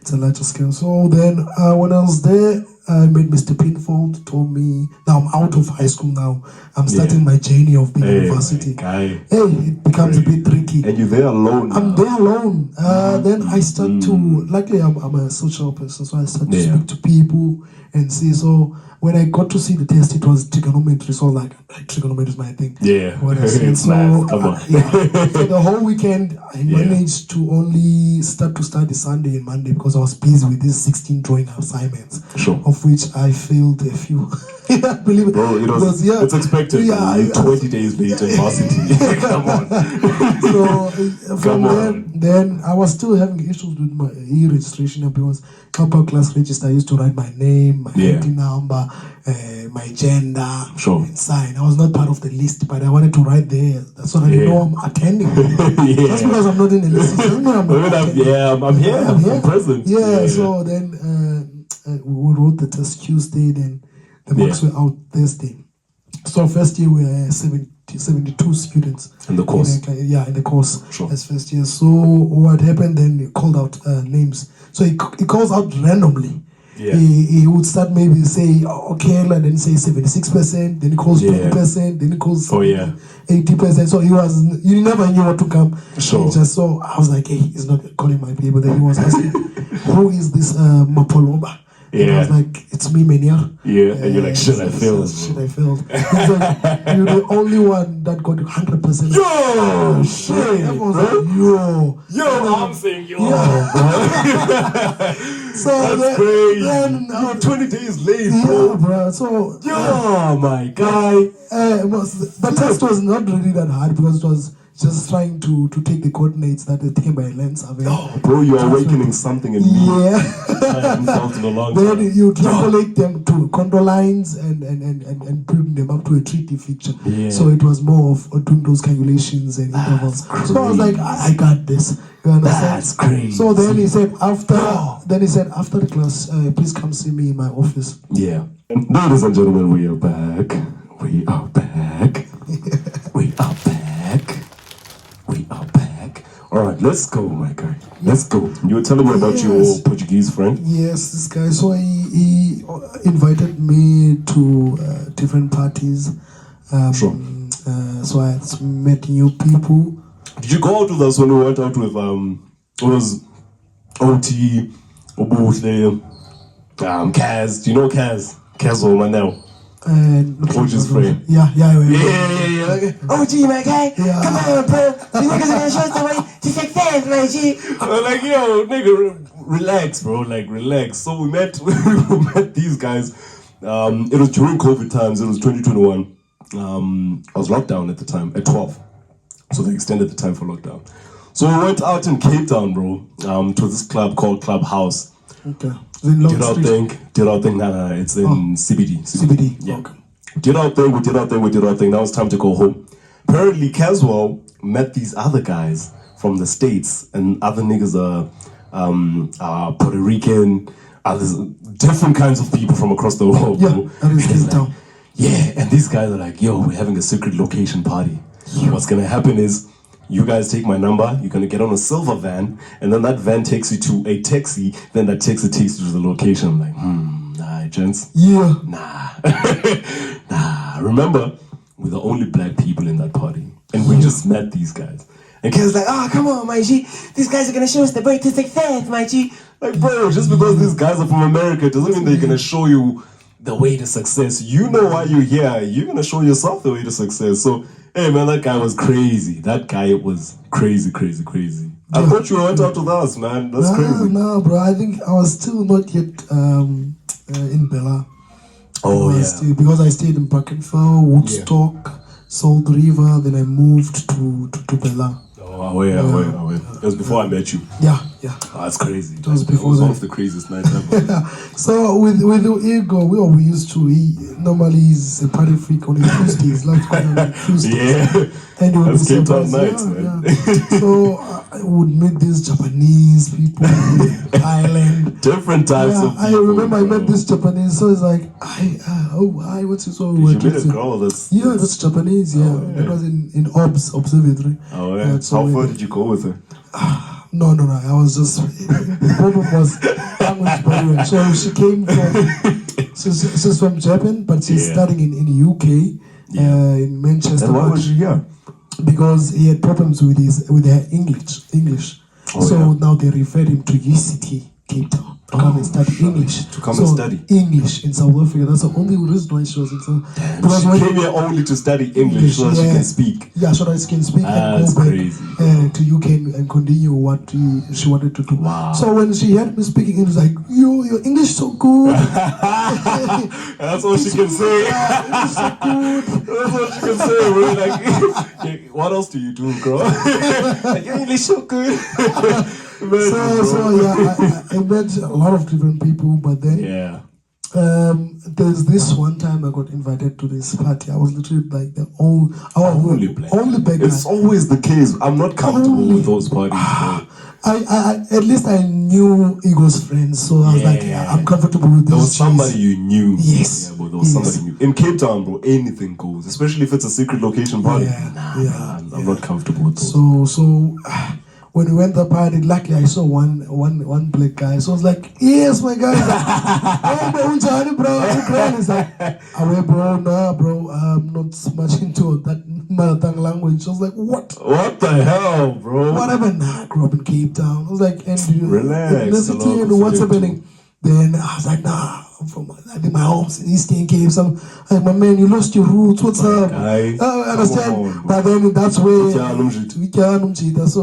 It's a larger scale. So then when I was there, I met Mr. Pinfold, told me, now I'm out of high school now. I'm starting my journey of being university. Guy. Hey, it becomes a bit tricky. And you're there alone. I'm there alone. Then I start to, luckily I'm a social person, so I start to speak to people and see. So when I got to see the test, it was trigonometry. So like trigonometry is my thing. Yeah. What I said. It's math. Come on. So the whole weekend, I managed to only start to study Sunday and Monday because I was busy with these 16 drawing assignments. Sure. Of which I failed a few. Yeah, believe it. Bro, it's expected. Yeah, You're 20 days late in varsity. Come on. So from then I was still having issues with my e-registration because upper class register I used to write my name, my ID number, my gender, and sign. I was not part of the list, but I wanted to write there so that you know I'm attending. Just because I'm not in the list, doesn't mean I'm not attending. I'm here. I'm present. Yeah. So then we wrote the test Tuesday. Then the marks were out Thursday. So first year we were 72 students in the course. In the course. Sure. As first year. So what happened then? He called out names. So he calls out randomly. Yeah. He would start maybe say and then say 76%. Then he calls 20%. Then he calls 80%. So you never knew what to come. Sure. So I was like, hey, he's not calling my people. Then he was asking, who is this Mapoloba? And I was like, it's me, Menia. Yeah, and you're like, shit, I failed. Shit, I failed. He's like, you're the only one that got 100%. Yo, shit, Everyone's like, yo, I'm saying yo, So that's crazy. You're 20 days late, bro. Yeah, bro. So, yo, my guy. The test was not really that hard because it was just trying to take the coordinates that are taken by a land survey. Oh, bro, you're awakening something in me. Yeah. I haven't felt in a long Then time. you translate them to contour lines and bring them up to a treaty feature. Yeah. So it was more of doing those calculations and intervals. So I was like, I got this. You understand? That's crazy. So then he said after the class, please come see me in my office. Yeah. And ladies and gentlemen, we are back. We are back. We are back. We are back. All right, let's go, my guy. Let's go. You were telling me about your Portuguese friend. Yes, this guy. So he invited me to different parties. Sure. So I met new people. Did you go out with us when we went out with it was OT, Obuhle, Kaz? Do you know Kaz? Kaz or Manel? OG's friend. Yeah. Okay. OG, my guy. Yeah. Come on, bro. You niggas are gonna show somebody to success, my G. I'm like, yo, nigga, relax, bro. Like, relax. So we met these guys. It was during COVID times. It was 2021. I was locked down at the time at 12. So they extended the time for lockdown. So we went out in Cape Town, bro, to this club called Clubhouse. Okay. Did our thing. Nah, it's in CBD. CBD. Yeah. Okay. We did our thing. Now it's time to go home. Apparently, Caswell met these other guys from the States, and other niggas are Puerto Rican, others, different kinds of people from across the world. Yeah, bro. that is Cape Town. Yeah, and these guys are like, yo, we're having a secret location party. What's gonna happen is, you guys take my number, you're gonna get on a silver van, and then that van takes you to a taxi, then that taxi takes you to the location. I'm like, nah, gents. Yeah. Nah. Remember, we're the only black people in that party, and we just met these guys. And Ken's like, Come on, my G. These guys are gonna show us the way to success, my G. like, bro, just because these guys are from America doesn't mean they're gonna show you the way to success. You know why you're here. You're gonna show yourself the way to success. So, hey man, that guy was crazy. That guy was crazy. I thought you went out with us, man. That's crazy. No, bro. I think I was still not yet in Bella. Because I stayed in Brackenfell, Woodstock, Salt River. Then I moved to Bella. Wait. It was before I met you. Yeah. Oh, that's crazy. It was before one that. of the craziest nights ever. So with Ego, we used to. He normally is a party freak on Tuesdays. Loves going on Tuesdays. Yeah. And That's Cape Town nights, man. Yeah. So I would meet these Japanese people in Thailand. Different types of people. I remember bro. I met this Japanese. So it's like, hi, what's his name? You met a girl that's... Yeah, that's Japanese. Yeah, it was in Observatory. Oh yeah. How far did you go with her? No. I was just. The problem was language barrier. So she came from. She's from Japan, but she's studying in the UK, in Manchester. And why was she here? Because he had problems with her English. Now they referred him to UCT Cape Town to come and study English. To come and study English in South Africa. That's the only reason why she was in South Africa. Because she came here only to study English so that she can speak. Yeah, so that she can speak and go back to UK and continue what she wanted to do. Wow. So when she heard me speaking, it was like, your English so good. That's all she can say. English so good. That's all she can say, bro. Like, what else do you do, girl? Like, your English so good. I met a lot of different people, but then there's this one time I got invited to this party. I was literally like the only black guy. It's always the case. I'm not comfortable with those parties, bro. I at least I knew Ego's friends, so I was like, I'm comfortable with this. There was somebody you knew. Yes. Yeah, but there was somebody you knew. In Cape Town, bro, anything goes. Especially if it's a secret location party. I'm not comfortable with those. So when we went to the party, luckily I saw one black guy. So I was like, yes, my guy. Hey, bro, unjani, bro? He's like, away, bro, nah, bro. I'm not much into that mother tongue language. I was like, what? What the hell, bro? What happened? Nah, I grew up in Cape Town. I was like, relax. Ethnicity and what's happening? Then I was like, nah, I think my home's in Eastern Cape. So I'm like, my man, you lost your roots. What's up? Guy, I understand. on, but then that's where. So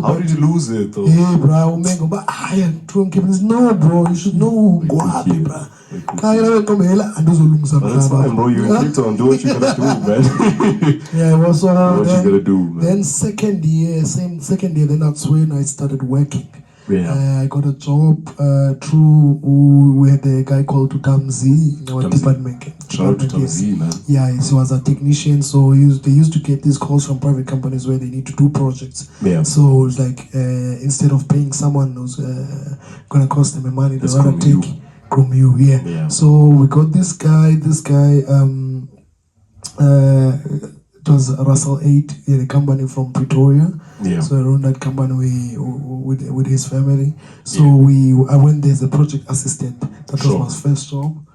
how did you lose it, though? Hey, bro, but I am drunk. No, bro, you should know. Go happy, bro. That's fine, bro. You're in Cape Town. Do what you gotta do, man. Yeah, well, so do what you gotta do, man. Then second year, then that's when I started working. Yeah. I got a job through we had a guy called Tamzi in our department. Shout out to Tamzi, man. Yeah, he was a technician, so they used to get these calls from private companies where they need to do projects. Yeah. So it's like instead of paying someone who's gonna cost them money, they rather take from you. Yeah. So we got this guy. It was Russell 8 in a company from Pretoria. Yeah. So I run that company with his family. So I went there as a project assistant. That was my first job.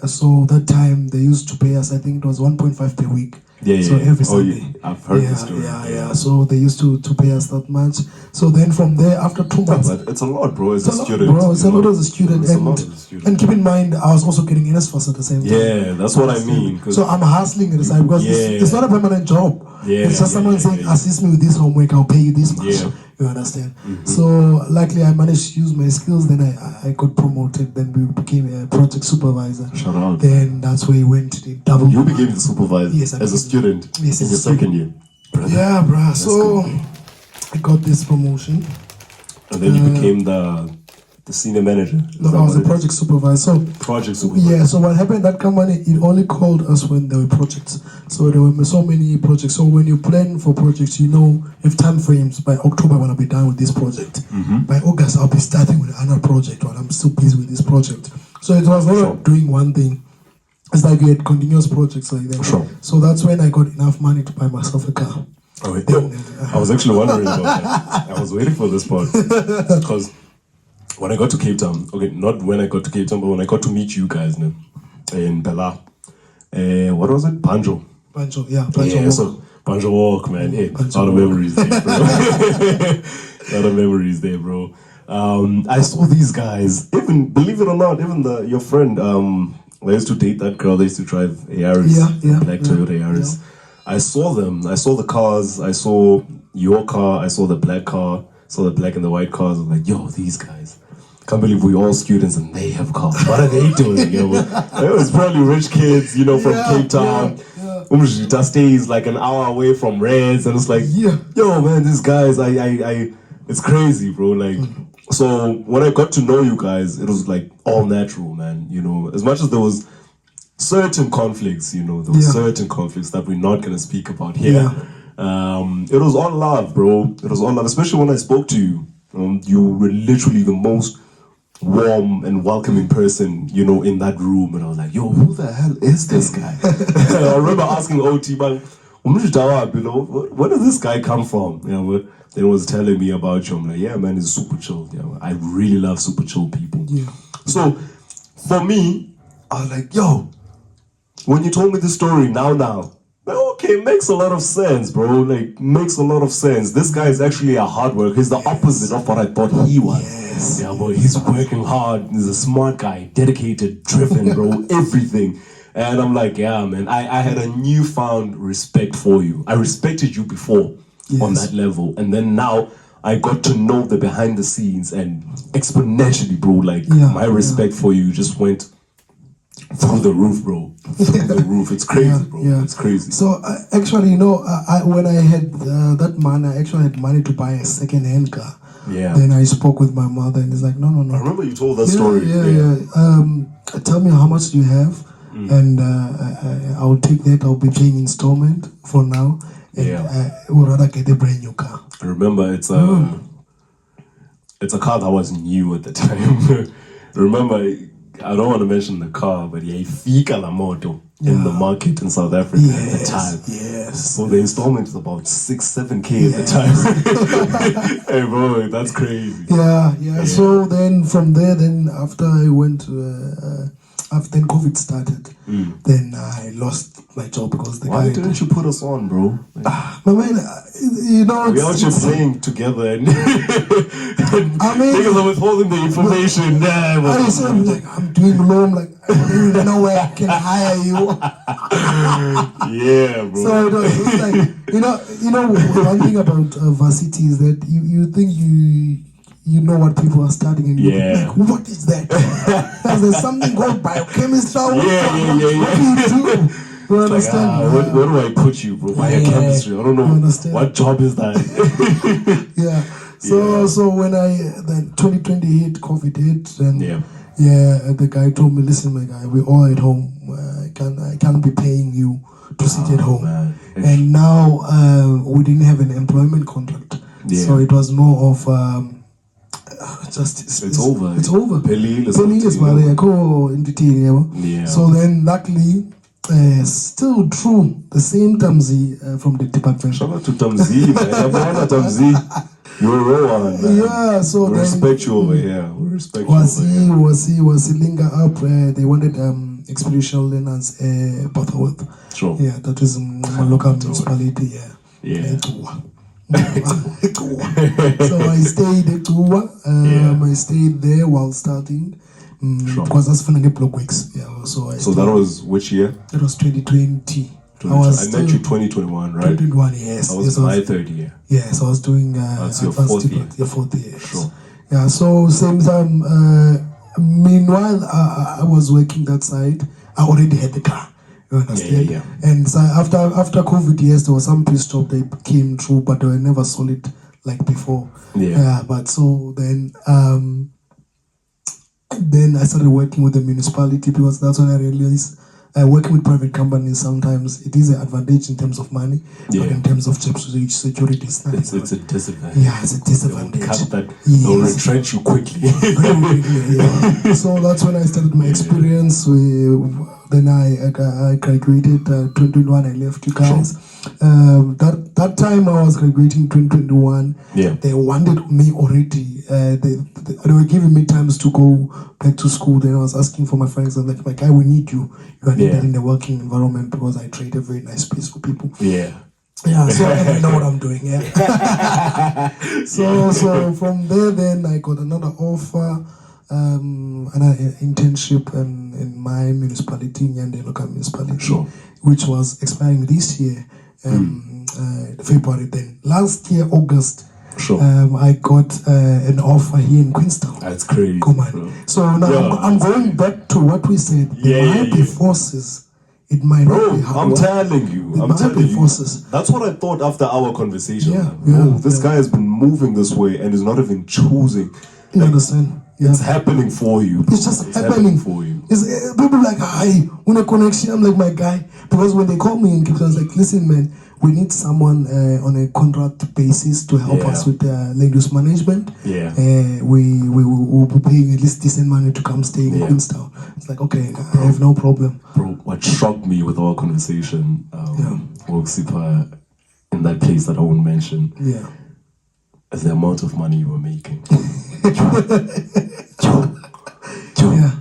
So that time they used to pay us, I think it was 1.5 per week. So every Sunday. I've heard the story. Yeah. So they used to pay us that much. So then from there, after 2 months, But it's a lot, bro. It's a student. Bro, it's a lot as a student. It's a lot as a student. And keep in mind, I was also getting NSFAS at the same time. Yeah, that's what I mean. So I'm hustling at the side because it's not a permanent job. It's just someone saying, assist me with this homework, I'll pay you this much. You understand? So luckily I managed to use my skills, then I got promoted, then we became a project supervisor. Shout out. Then that's where we went to the double. You became the supervisor as a student in your second year. Brother. Yeah, bruh. So I got this promotion. And then you became the senior manager. No, I was a project supervisor. Project supervisor. Yeah, so what happened, that company, it only called us when there were projects. So there were so many projects. So when you plan for projects, you know, if time frames, by October I want to be done with this project. By August I'll be starting with another project, while I'm still busy with this project. So it was not doing one thing. It's like we had continuous projects like that. So that's when I got enough money to buy myself a car. Oh, wait. I was actually wondering about that. I was waiting for this part. Because when I got to Cape Town, okay, not when I got to Cape Town, but when I got to meet you guys in Bella, what was it? Banjo. Banjo Walk. So Banjo Walk, man. Hey, a lot of memories there, bro. A lot of memories there, bro. I saw these guys, even, believe it or not, even your friend, I used to date that girl, they used to drive ARs, black Toyota ARs. I saw them, I saw the cars, I saw your car, I saw the black car, saw the black and the white cars. I was like, yo, these guys. Can't believe we're all students and they have cars. What are they doing? It was probably rich kids, you know, from Cape Town. Umjita stays like an hour away from Reds, and it's like, yo, man, these guys, it's crazy, bro. Like, so when I got to know you guys, it was like all natural, man. You know, as much as there was certain conflicts, you know, there was certain conflicts that we're not gonna speak about here. It was all love, bro. It was all love, especially when I spoke to you. You were literally the most warm and welcoming person, you know, in that room. And I was like, yo, who the hell is this guy? I remember asking OT, man, where does this guy come from? You know, then he was telling me about you. I'm like, yeah, man, he's super chill. Yeah, I really love super chill people. So for me, I was like, yo, when you told me the story now, okay, makes a lot of sense, bro. Like, makes a lot of sense. This guy is actually a hard worker. He's the opposite of what I thought he was. Yeah, boy, he's working hard. He's a smart guy, dedicated, driven, bro, everything. And I'm like, yeah, man, I had a newfound respect for you. I respected you before on that level. And then now I got to know the behind the scenes, and exponentially, bro, like my respect for you just went through the roof, bro. Through the roof. It's crazy, bro. It's crazy. So actually, you know, when I had that money, I actually had money to buy a second-hand car. Then I spoke with my mother, and it's like, no. I remember you told that story. Tell me how much do you have, and I'll take that. I'll be paying installment for now, and we'll rather get a brand new car. I remember it's a car that was new at the time. Remember, I don't want to mention the car, but Fika La Moto in the market in South Africa at the time. So the installment is about 6-7K at the time. Hey, bro, that's crazy. So then from there, then after I went to, after COVID started, then I lost my job because the Why guy... didn't you put us on, bro? My man, you know... We are just playing together and... I mean... Because I'm withholding the information. I'm doing loan, like, I don't even know where I can hire you. Bro. So it was like, you know, one thing about varsity is that you think you know what people are studying, and you're like, what is that? There's something called biochemistry. What do you do? You understand? Like, where do I put you, bro? Biochemistry. I don't know. What job is that? So when then 2020 hit, COVID hit, and the guy told me, listen, my guy, we're all at home. I can't be paying you to sit at home. Man. And now we didn't have an employment contract, so it was more of it's over. It's over. So then, luckily, still true, the same Tamzi from the department. Shout out to Tamzi, man. Tamzi. You're a real one, man. So we respect you over here. We respect you was he linger up? They wanted experiential learners Butterworth. Sure. Yeah, that is my local municipality. Yeah. So I stayed at Tuwa. I stayed there while studying. Because that's funny block weeks. Yeah. So that was which year? That was 2020. I met you 2021, right? 2021, yes. That was my third year. Yes, I was doing that's your fourth year. Your fourth year. Yes. Sure. Yeah, so same time, meanwhile, I was working that side. I already had the car. You understand? Yeah. And so after COVID, yes, there was some pit stop they came through, but they were never solid like before. Yeah. But so then I started working with the municipality because that's when I realized working with private companies sometimes it is an advantage in terms of money, but in terms of security, it's not. It's a disadvantage. Yeah, it's a disadvantage. They'll cut that. They'll retrench you quickly. Yeah. So that's when I started my experience. Then I graduated 2021. I left you guys. That time I was graduating 2021. Yeah. They wanted me already. They were giving me times to go back to school. Then I was asking for my friends. I'm like, my guy, we need you. You are needed in the working environment because I create a very nice space for people. Yeah. Yeah, so I know what I'm doing. Yeah. So from there, then I got another offer, another internship in my municipality, Nyande local municipality, which was expiring this year, February. Then last year, August. I got an offer here in Queenstown. That's crazy. Come on. So now I'm going back to what we said. There might be forces. It might not be hard. I'm telling you. Forces. That's what I thought after our conversation. This guy has been moving this way and is not even choosing. You understand? Yeah. It's happening for you. It's just happening for you. People like, hi, when a connection, I'm like, my guy. Because when they call me in Cape Town, I was like, listen, man, we need someone on a contract basis to help us with land use management. Yeah. We will be paying at least decent money to come stay in Queenstown. It's like, okay, I have no problem. Bro, what shocked me with our conversation, Sipa, in that place that I won't mention, is the amount of money you were making.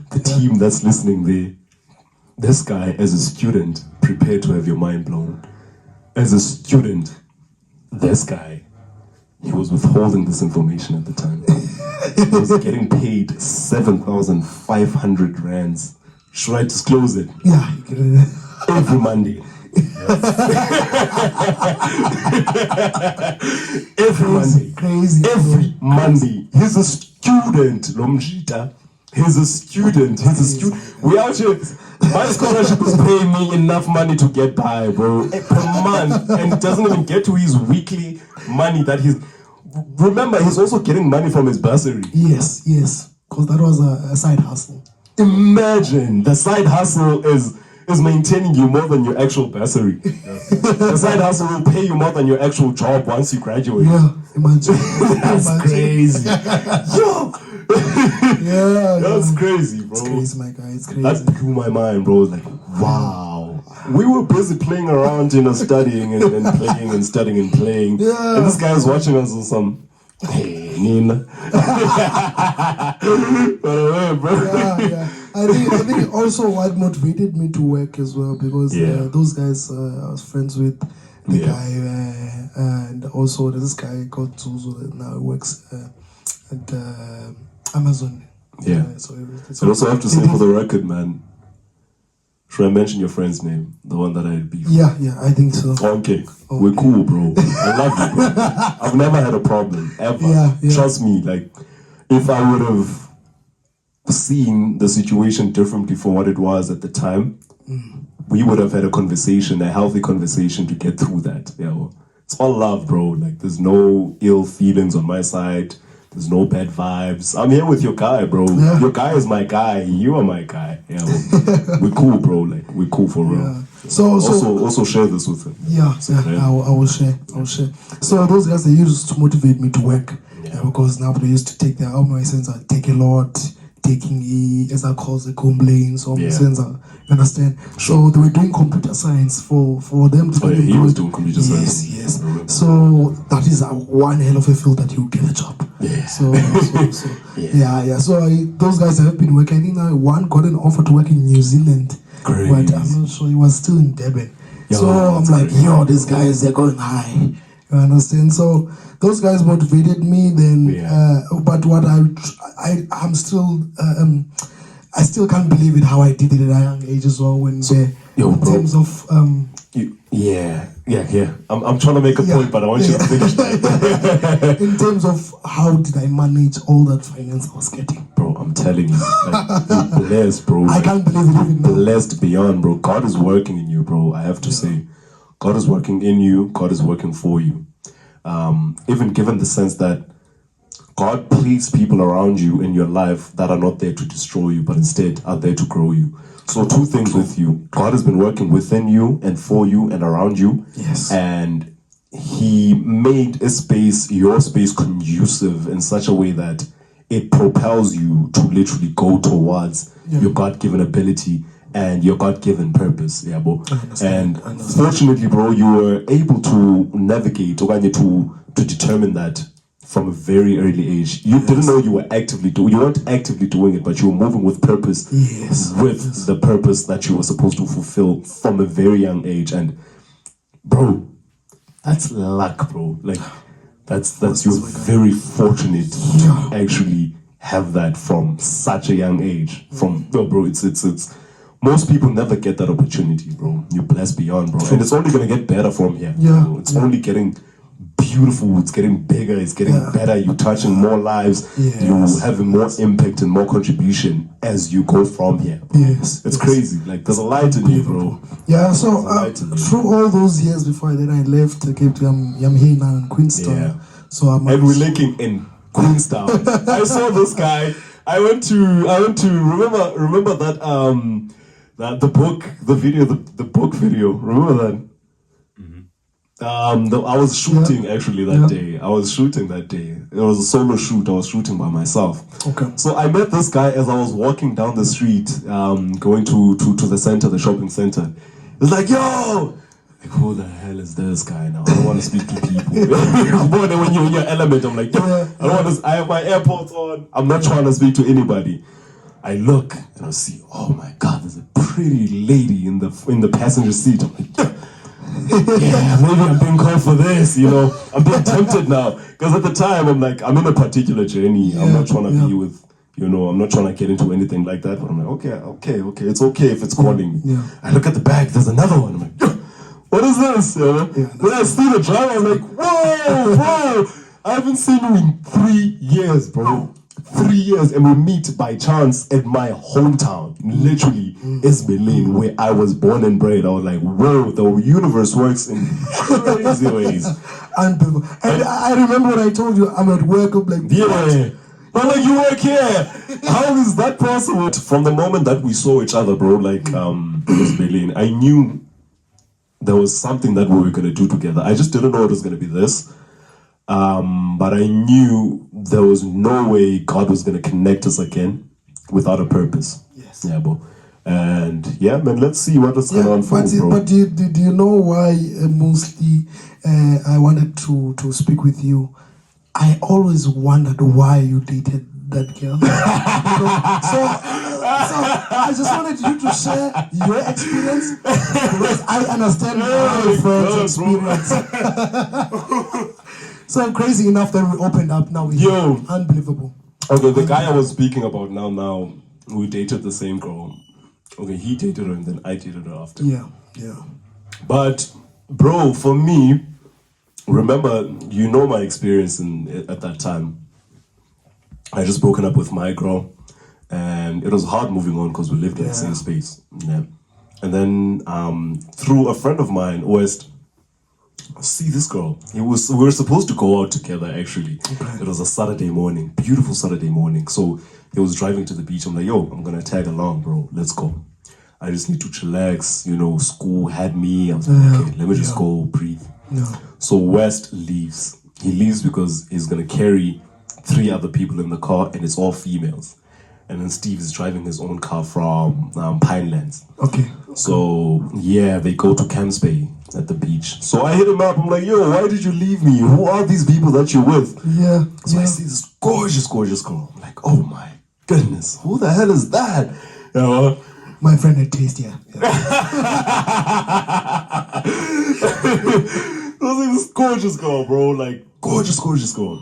The team that's listening there, this guy, as a student, prepare to have your mind blown. As a student, this guy, he was withholding this information at the time. He was getting paid 7,500 rands. Should I disclose it? Yeah. Every Monday. Every Monday. Crazy. Every Monday. He's a student, Lomjita. He's a student. We out here. My scholarship is paying me enough money to get by, bro, per month, and it doesn't even get to his weekly money that he's. Remember, he's also getting money from his bursary. Yes, because that was a side hustle. Imagine the side hustle is maintaining you more than your actual bursary. The side hustle will pay you more than your actual job once you graduate. Yeah, imagine. That's crazy. Yo. That's crazy, bro. It's crazy, my guy. It's crazy. That blew my mind, bro. Like, wow. We were busy playing around, studying and playing and studying and playing. Yeah. And this guy is watching us on some. Hey, Nina. Bro. Yeah. I think also what motivated me to work as well because those guys I was friends with the guy and also this guy called Zuzu that now works at Amazon. So I also have to say for the record, man. Should I mention your friend's name? The one that I had beef with? Yeah, I think so. Okay. We're cool, bro. I love you, bro. I've never had a problem, ever. Yeah. Trust me, like, if I would have seen the situation differently from what it was at the time, we would have had a conversation, a healthy conversation to get through that. It's all love, bro. Like, there's no ill feelings on my side. There's no bad vibes. I'm here with your guy, bro. Yeah. Your guy is my guy. You are my guy. We're cool, bro. Like, we're cool for real. Yeah. So also share this with him. I will share. So those guys, they used to motivate me to work because now they used to take their own license. I take a lot. taking as I call it, complaints or Yeah. you understand? So they were doing computer science for them to he was doing computer science. Yes. So that is one hell of a field that you get a job. Yeah. So yeah. So those guys have been working. I think one got an offer to work in New Zealand. Crazy. But I'm not sure, he was still in Durban. Yo, So I'm that's like, crazy. yo, these guys, they're going high. You understand? So those guys motivated me then. But what I'm still, I still can't believe it how I did it at a young age as well. When in terms of I'm trying to make a point, but I want you to finish that. in terms of how did I manage all that finance I was getting, Bro, I'm telling you, like, you're blessed, bro. I can't believe it even now. Blessed beyond, bro. God is working in you, bro. I have to say, God is working in you. God is working for you. Even given the sense that God placed people around you in your life that are not there to destroy you, but instead are there to grow you. So two things with you. God has been working within you and for you and around you. Yes. And he made a space, your space, conducive in such a way that it propels you to literally go towards your God-given ability and your God-given purpose. Yeah, bro. And fortunately, bro, you were able to navigate or to determine that from a very early age. You didn't know you weren't actively doing it, but you were moving with purpose. Yes. With the purpose that you were supposed to fulfill from a very young age. And bro, that's luck, bro. Like that's you're very fortunate to actually have that from such a young age. Bro, it's most people never get that opportunity, bro. You're blessed beyond, bro. And it's only gonna get better from here. Yeah. Bro. It's only getting beautiful, it's getting bigger, it's getting better. You're touching more lives, you're having more impact and more contribution as you go from here, bro. Yes. It's crazy. Like there's a light in you, bro. Yeah, so There's a light in you. through all those years before then I left Cape Town, I'm here now in Queenstown. Yeah. So I'm And we're linking in Queenstown. I saw this guy. I went to remember that the book video. Remember that? I was shooting actually that day. I was shooting that day. It was a solo shoot. I was shooting by myself. Okay. So I met this guy as I was walking down the street, going to the center, the shopping center. It's like, yo, like, who the hell is this guy now? I don't want to speak to people. But then when you're in your element, I'm like, yo, I don't want to. I have my AirPods on. I'm not trying to speak to anybody. I look and I see, oh my God, there's a pretty lady in the passenger seat. I'm like, yeah, maybe I'm being called for this, you know. I'm being tempted now. Because at the time, I'm like, I'm in a particular journey. I'm not trying to be with, you know, I'm not trying to get into anything like that. But I'm like, okay. It's okay if it's calling me. I look at the back, there's another one. I'm like, yo, what is this? You know? Then I see the driver, I'm like, whoa, bro. I haven't seen you in 3 years, bro. 3 years, and we meet by chance at my hometown, literally Ismailin, where I was born and bred. I was like, whoa, the universe works in crazy ways. Unbelievable. And I remember when I told you I'm at work, I'm like, Yeah. But like, you work here. How is that possible? From the moment that we saw each other, bro, like Ismailin, I knew there was something that we were gonna do together. I just didn't know it was gonna be this. But I knew there was no way God was going to connect us again without a purpose. Yes. Yeah, bro. And yeah, man, let's see what is going to unfold, bro. But do you know why mostly I wanted to speak with you? I always wondered why you dated that girl. So I just wanted you to share your experience because I understand my friend's experience. So I'm crazy enough that we opened up now. Yo. Unbelievable. Okay, the guy I was speaking about now, we dated the same girl. Okay, he dated her and then I dated her after. Yeah. But, bro, for me, remember, you know my experience at that time. I just broken up with my girl, and it was hard moving on because we lived in the same space. Yeah. And then through a friend of mine, West, see this girl. We were supposed to go out together actually. Okay. It was a Saturday morning, beautiful Saturday morning. So he was driving to the beach. I'm like, yo, I'm gonna tag along, bro. Let's go. I just need to chillax. You know, school had me. I was like, okay, let me just go breathe. So West leaves. He leaves because he's gonna carry 3 other people in the car, and it's all females. and then Steve is driving his own car from Pinelands. Okay. So yeah, they go to Camps Bay at the beach. So I hit him up. I'm like, yo, why did you leave me? Who are these people that you're with? Yeah. So I see this gorgeous girl. I'm like, oh my goodness, who the hell is that? You know? My friend had taste, yeah. It was like this gorgeous girl, bro. Like, gorgeous girl.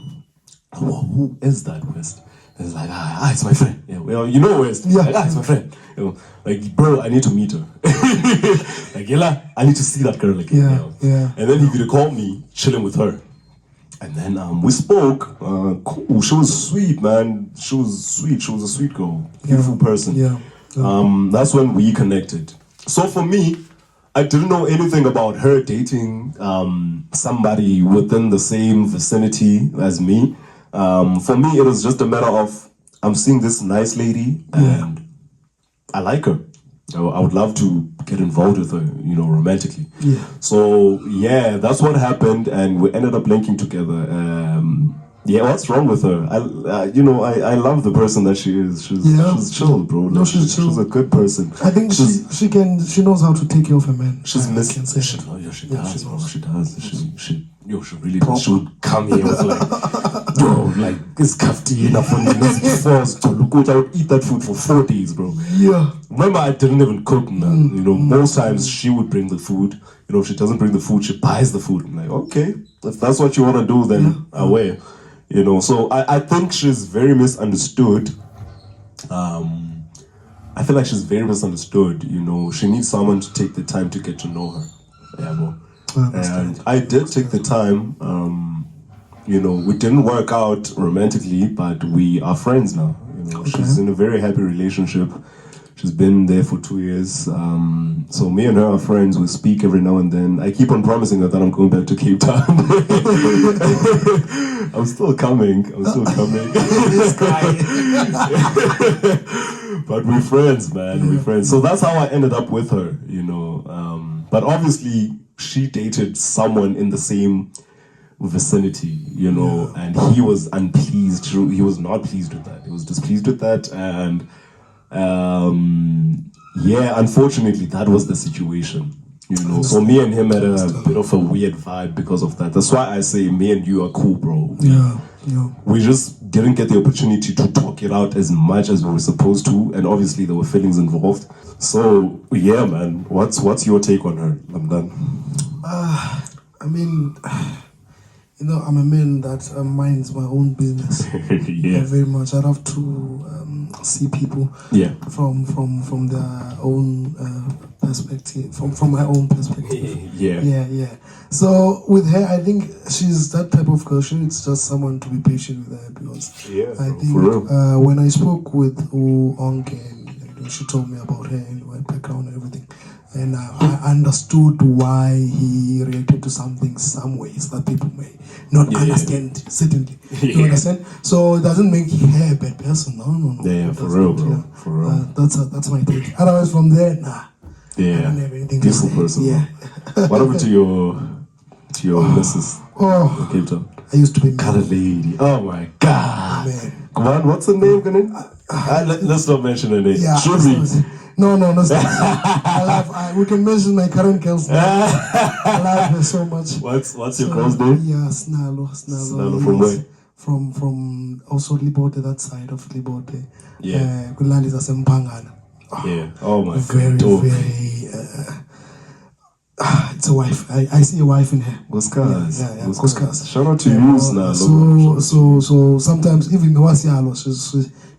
Well, who is that, West? And it's like, it's my friend. Yeah, well, you know West. Yeah. Like, it's my friend. You know, like, bro, I need to meet her. Like, Yella, I need to see that girl again. Yeah, You know? yeah. And then he could have called me, chilling with her. And then we spoke. Cool. She was sweet, man. She was sweet. She was a sweet girl. Beautiful person. Yeah. That's when we connected. So for me, I didn't know anything about her dating somebody within the same vicinity as me. For me, it was just a matter of I'm seeing this nice lady and I like her. I would love to get involved with her, you know, romantically. Yeah. So yeah, that's what happened, and we ended up linking together. Yeah, what's wrong with her? I love the person that she is. She's chill, bro. Like, No, she's chill. She's a good person. I think she knows how to take care of a man. She's missing. She does, bro. She does. She really does. She would come here with like this kafti enough on this force to look good. I would eat that food for 4 days, bro. Yeah. Remember, I didn't even cook, man. You know, most times she would bring the food. You know, if she doesn't bring the food, she buys the food. I'm like, okay, if that's what you want to do, then away. You know, so I think she's very misunderstood. I feel like she's very misunderstood. You know, she needs someone to take the time to get to know her. Yeah, bro. And I did take the time. You know, we didn't work out romantically, but we are friends now. You know, she's in a very happy relationship. She's been there for 2 years. So me and her are friends. We speak every now and then. I keep on promising her that I'm going back to Cape Town. I'm still coming. This guy. But we're friends, man. We're friends. So that's how I ended up with her, you know. But obviously, she dated someone in the same vicinity, you know, and he was unpleased. He was not pleased with that. He was displeased with that, and unfortunately, that was the situation. You know, so me and him had a bit of a weird vibe because of that. That's why I say me and you are cool, bro. Yeah. We just didn't get the opportunity to talk it out as much as we were supposed to, and obviously there were feelings involved. So yeah, man, what's your take on her? I'm done. I mean, you know, I'm a man that minds my own business. Yeah, very much. I love to see people from their own perspective, from my own perspective. Yeah. So with her, I think she's that type of girl. It's just someone to be patient with her, because I think when I spoke with Onke, and she told me about her and her background and everything, and I understood why he reacted to something some ways that people may not understand, certainly. You understand? So it doesn't make her a bad person. No. Yeah, for real, bro. For real. That's my take. Otherwise, from there, nah. Yeah. I don't have anything Beautiful to say. person. Yeah. What happened to your missus? Oh, Cape Town. I used to be Got a lady. Oh my God. man. Come on, what's her name, Ganin? Let's not mention her name. Yeah. Should we? No, we can mention my current girl's name. I love her so much. What's your girl's name? Yeah, Snalo. Snalo from where? From also Libote, that side of Libote. Yeah. Kulali Zasempangana. Yeah. Oh my very, God. Very. It's a wife. I see a wife in her. Guskas. Yeah. Guskas. Shout out to you, Snalo. So sometimes even Wasialo,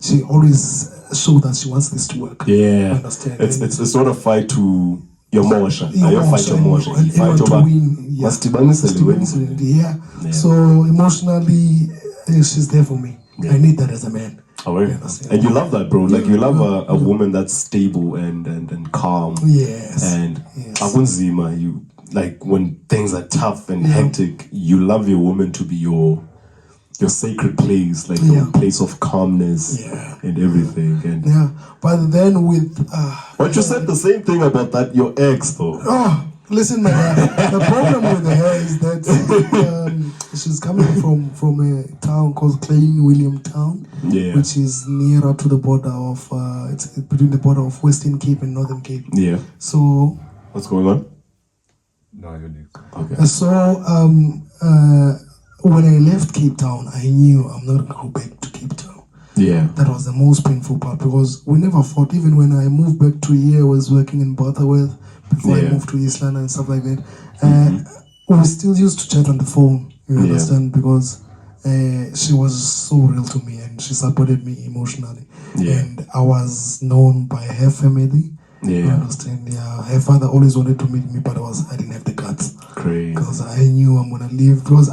she always show that she wants this to work. Yeah. Understand? It's sort of fight to your motion. You fight your motion. And fight to win. Yeah. So emotionally, she's there for me. Yeah. I need that as a man. Oh, right. And you love that, bro. Like you love a woman that's stable and calm. Yes. And akunzima, you like when things are tough and hectic, you love your woman to be your sacred place, like your place of calmness and everything. And but then with but you said the same thing about that your ex though. Oh, listen, man. The problem with her is that she's coming from a town called Klein William Town, which is nearer to the border of it's between the border of Western Cape and Northern Cape. Yeah. So what's going on? No, you're next. Okay. So when I left Cape Town, I knew I'm not gonna go back to Cape Town. Yeah. That was the most painful part because we never fought. Even when I moved back to here, I was working in Botherworth before I moved to East London and stuff like that. We still used to chat on the phone, you understand, because she was so real to me and she supported me emotionally. Yeah. And I was known by her family. Yeah. You understand? Yeah. Her father always wanted to meet me, but I didn't have the guts. Crazy. Because I knew I'm gonna leave. Because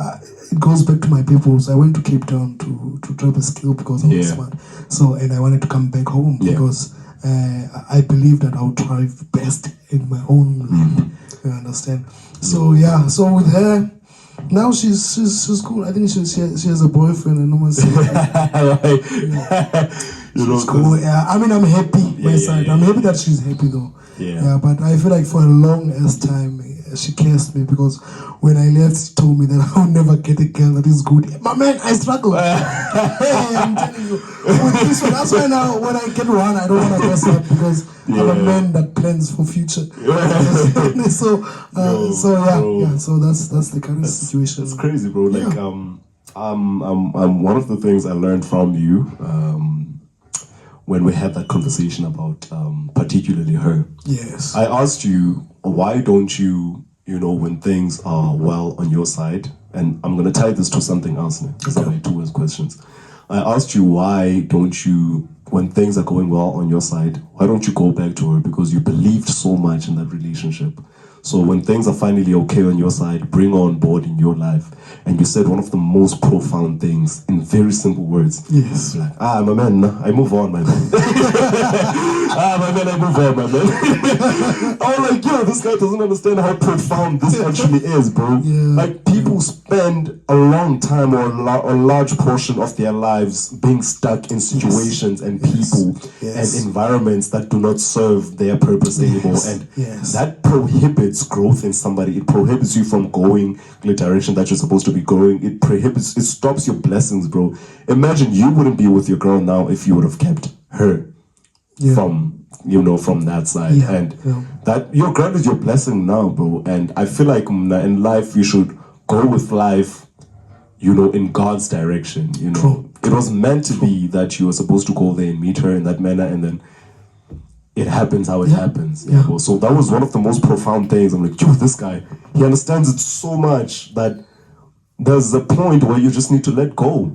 it goes back to my peoples. I went to Cape Town to drop a skill because I was smart. So and I wanted to come back home because I believe that I'll thrive best in my own land. You understand? So so with her, now she's cool. I think she has a boyfriend and almost. She's cool. Yeah, I mean I'm happy. My side. I'm happy that she's happy though. Yeah, but I feel like for a long ass time she cursed me because when I left she told me that I'll never get a girl that is good. My man, I struggle. I'm telling you. With this one, that's why now when I get one I don't want to mess up because I'm a man that plans for future. So that's the current situation. It's crazy, bro. Like one of the things I learned from you when we had that conversation about particularly her. Yes. I asked you, why don't you, when things are well on your side, and I'm going to tie this to something else now. These are my two questions. I asked you, why don't you, when things are going well on your side, why don't you go back to her? Because you believed so much in that relationship. So when things are finally okay on your side, bring her on board in your life. And you said one of the most profound things in very simple words. Yes. Like, my man, I move on, my man. My man, I move on, my man. I was like, yo, this guy doesn't understand how profound this actually is, bro. Yeah. Like, people spend a long time or a large portion of their lives being stuck in situations and people and environments that do not serve their purpose anymore. And that prohibits growth in somebody. It prohibits you from going the direction that you're supposed to be going. It stops your blessings, bro. Imagine you wouldn't be with your girl now if you would have kept her from that side. And that your girl is your blessing now, bro. And I feel like in life you should go with life, in God's direction. True. It was meant to be that you were supposed to go there and meet her in that manner, and then it happens how it happens. Bro. So that was one of the most profound things. I'm like, yo, this guy, he understands it so much that there's a point where you just need to let go.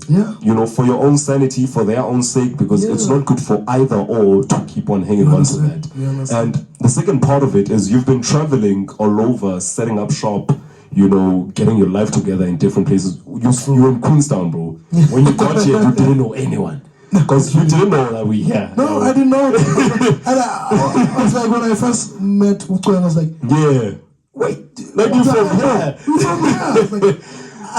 For your own sanity, for their own sake, because it's not good for either or to keep on hanging on to that. And the second part of it is you've been traveling all over, setting up shop, getting your life together in different places. You're in Queenstown, bro. When you got here, you didn't know anyone. Because you didn't know that we here. No, I didn't know. And I was like, when I first met Uko, I was like, wait, like you from here. You from here?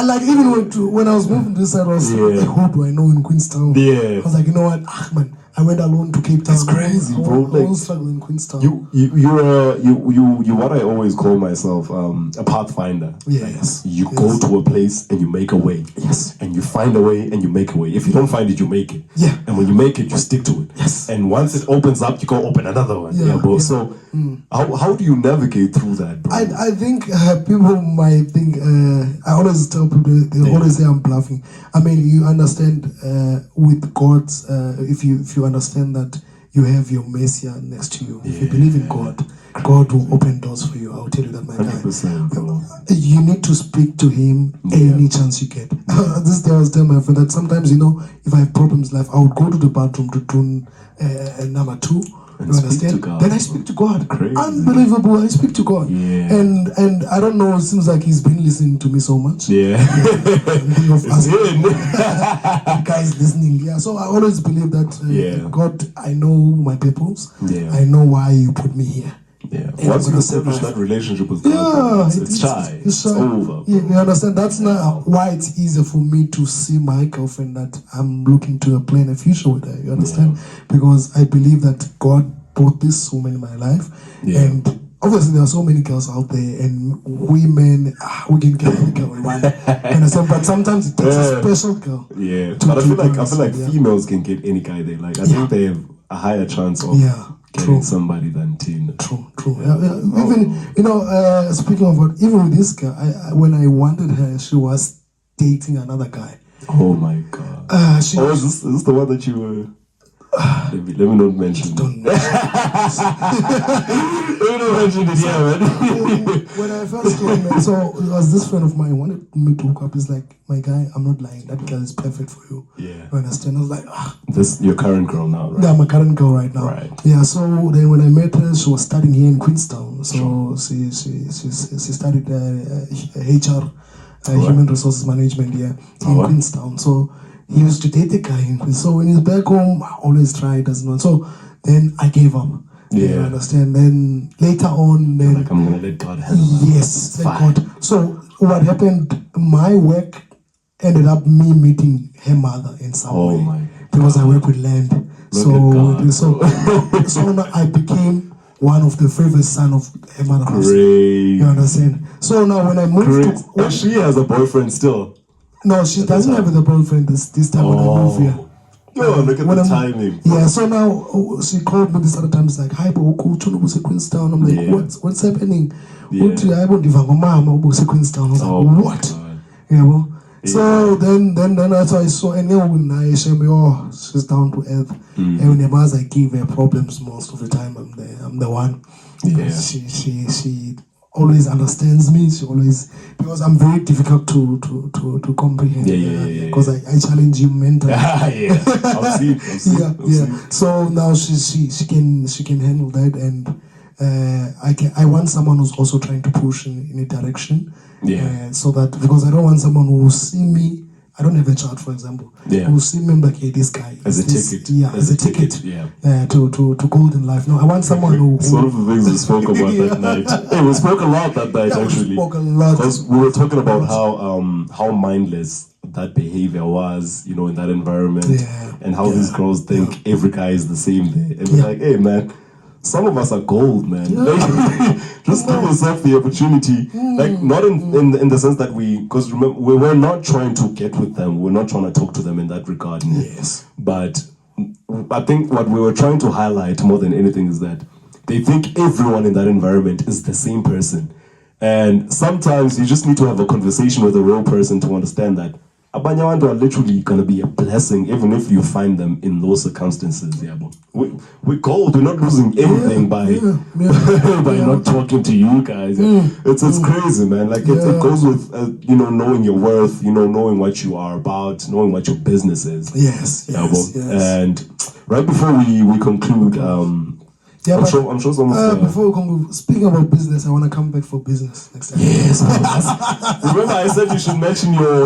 Like even when I was moving to this side, I was like, who do I know in Queenstown? I was like, you know what, man, I went alone to Cape Town. It's crazy, bro. I was struggling in Queenstown. You what I always call myself, a pathfinder. Yes. You go to a place and you make a way. Yes. And you find a way and you make a way. If you don't find it, you make it. Yeah. And when you make it, you stick to it. Yes. And once it opens up, you go open another one. Bro. So how do you navigate through that, bro? I think people might think, I always tell people, they always say I'm bluffing. I mean, you understand with God, if you understand that you have your Messiah next to you. If you believe in God, God will open doors for you. I'll tell you that, my guy. You need to speak to Him any chance you get. This day I was telling my friend that sometimes, if I have problems in life, I would go to the bathroom to do number 2. You understand? Then I speak to God. Crazy. Unbelievable. I speak to God. And I don't know, it seems like He's been listening to me so much. Guys listening. So I always believe that God, I know my peoples. I know why you put me here. Once you establish that relationship with God, it's shy. It's over. You understand? That's not why it's easier for me to see my girlfriend that I'm looking to plan a future with her. You understand? Because I believe that God brought this woman in my life, and obviously there are so many girls out there, and women, we can get any girl we want. Understand? But sometimes it takes a special girl. Yeah, but I feel like females can get any guy they like. I think they have a higher chance of getting somebody than Tina. True. Even speaking of what, even with this girl, when I wanted her, she was dating another guy. Oh my god! Is this the one that you were? Let me not mention. Don't let me not mention it, yeah, man. When I first came, so it was this friend of mine wanted me to hook up. He's like, my guy, I'm not lying. That girl is perfect for you. Yeah. You understand? I was like, This your current girl now, right? Yeah, my current girl right now. Right. Yeah. So then when I met her, she was studying here in Queenstown. So she studied HR, human resources management here in Queenstown. So he used to date the guy in Queenstown. So when he's back home, I always try, doesn't want. So then I gave up. Yeah. You understand? Then later on, then like, I'm gonna let God handle that. Yes, thank God. So what happened? My work ended up me meeting her mother in some way. My because I work with land. So now I became one of the favorite son of her mother. Great. You understand? So now when I moved to she has a boyfriend still. No, she doesn't have a boyfriend this time when I move here. No, look at the timing. Yeah, so now she called me this other time. It's like, hi, but Queenstown. I'm like, what's happening? I won't even go, mama, Queenstown. I was like, what? Yeah, well. So then that's why I saw, and then when I say, she's down to earth. And whenever I give her problems, most of the time I'm the one. Because she always understands me. She always, because I'm very difficult to comprehend. Because I challenge you mentally. I've seen. So now she can handle that, and I want someone who's also trying to push in a direction. So that, because I don't want someone who will see me. I don't have a child, for example. Who will see me like, hey, this guy as a ticket. As a ticket. To golden life. No, I want someone who. It's one of the things we spoke about that night. Hey, we spoke a lot that night, actually. We spoke a lot. Because we were talking about how mindless that behavior was, in that environment, and how these girls think every guy is the same there. And we're like, hey, man, some of us are gold, man. Just give yourself the opportunity. Like, not in the sense that because remember, we were not trying to get with them. We're not trying to talk to them in that regard. Yes. But I think what we were trying to highlight more than anything is that they think everyone in that environment is the same person. And sometimes you just need to have a conversation with a real person to understand that Abanyawandu are literally going to be a blessing even if you find them in those circumstances. We're gold. We're not losing anything by not talking to you guys. It's crazy, man. Like it goes with knowing your worth, knowing what you are about, knowing what your business is. Yes. And right before we conclude, I'm sure some of before we conclude, speaking about business, I want to come back for business next time. Yes. Remember, I said you should mention your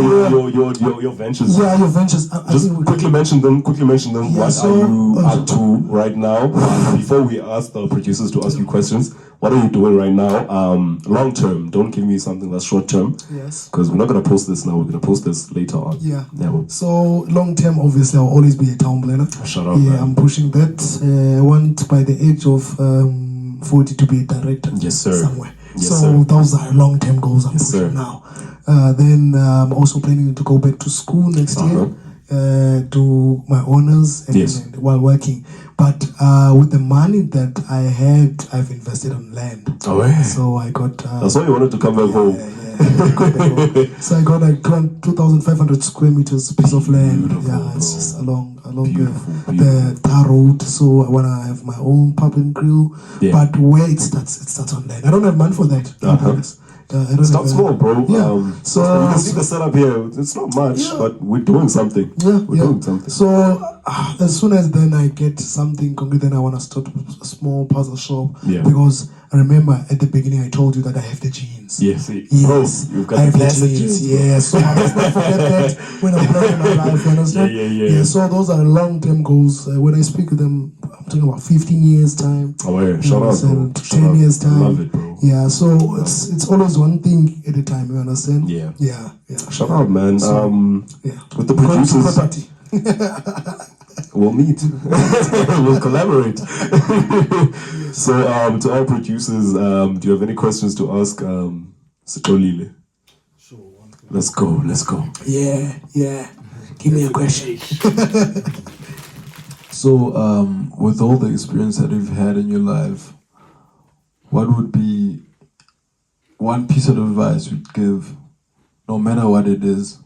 ventures. Yeah, your ventures. Just quickly mention them. What are you up to right now? Before we ask the producers to ask you questions, what are you doing right now? Long term. Don't give me something that's short term. Yes. Because we're not gonna post this now. We're gonna post this later on. Yeah. So long term, obviously, I'll always be a town planner. Shut up. Yeah, man. I'm pushing that. I want by the age of 40 to be a director. Yes, sir. Somewhere. Yes, so sir. those are long term goals I'm pushing now. Then I'm also planning to go back to school next year. Do my honors and while working, but with the money that I had, I've invested on land. So I got. That's why you wanted to come back home. So I got like 2,500 square meters piece of land. Beautiful, it's just along the tar road. So I wanna have my own pub and grill. But where it starts on land. I don't have money for that. To be honest. Start small, bro. So you can see the setup here. It's not much, but we're doing something. We're doing something. So as soon as then I get something concrete, then I want to start a small puzzle shop. Because I remember at the beginning I told you that I have the genes. Yes. Bro, you've got the genes. Yes. So I must not forget that when I'm planning my life. You understand? Yeah. So those are long-term goals. When I speak with them, I'm talking about 15 years time. Shout out, bro. 10 years time. Love it, bro. Yeah. So it's always one thing at a time. You understand? Yeah. Shout out, man. So, with the producers. We'll meet. We'll collaborate. So, to our producers, do you have any questions to ask Sixolile? Let's go. Yeah. Give me a question. So, with all the experience that you've had in your life, what would be one piece of advice you'd give, no matter what it is?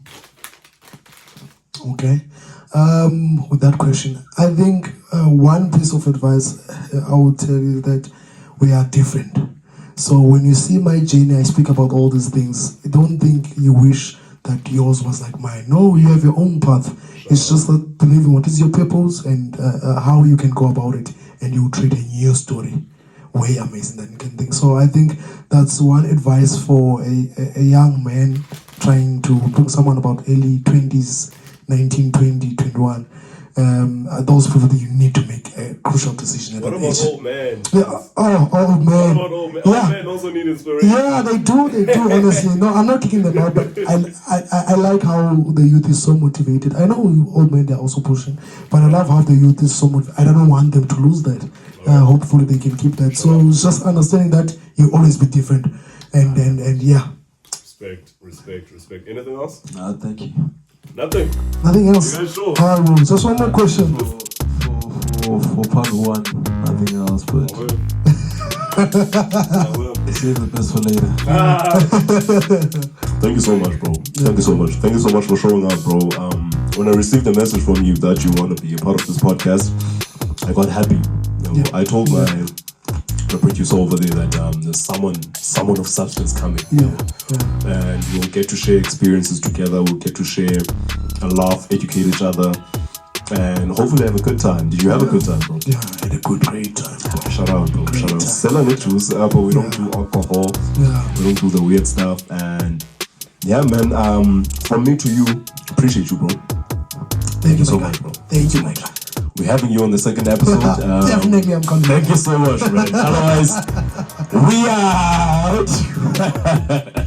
Okay. With that question, I think one piece of advice I would tell you that we are different. So when you see my journey, I speak about all these things. Don't think you wish that yours was like mine. No, you have your own path. It's just that believing what is your purpose and how you can go about it, and you treat a new story way amazing than you can think. So I think that's one advice for a young man trying to bring someone about early 20s, 19, 20, 21. Those people that you need to make a crucial decision at What that about age. old man? Old man. What about old man? Yeah. Old men also need inspiration. Yeah, they do, honestly. No, I'm not kicking them out, but I like how the youth is so motivated. I know old men, they're also pushing, but I love how the youth is so motivated. I don't want them to lose that. Hopefully they can keep that. So it's just understanding that you always be different. And yeah. Respect. Anything else? Nah, thank you. Nothing else? You guys sure? Just one more question. For part one, nothing else, but save the best for later. Thank you so much, bro. Thank you so much for showing up, bro. When I received the message from you that you want to be a part of this podcast, I got happy. You know, I told my producer over there that there's someone of substance coming. And we'll get to share experiences together. We'll get to share and laugh, educate each other, and hopefully have a good time. Did you have a good time, bro? Yeah, I had a great time. Shout out, bro. Shout out. Sell juice, but we don't do alcohol. We don't do the weird stuff. And yeah, man. From me to you, appreciate you, bro. Thank you so much, bro. Thank you, my God. We're having you on the second episode. Definitely, I'm coming. Thank you so much, man. Otherwise, we out.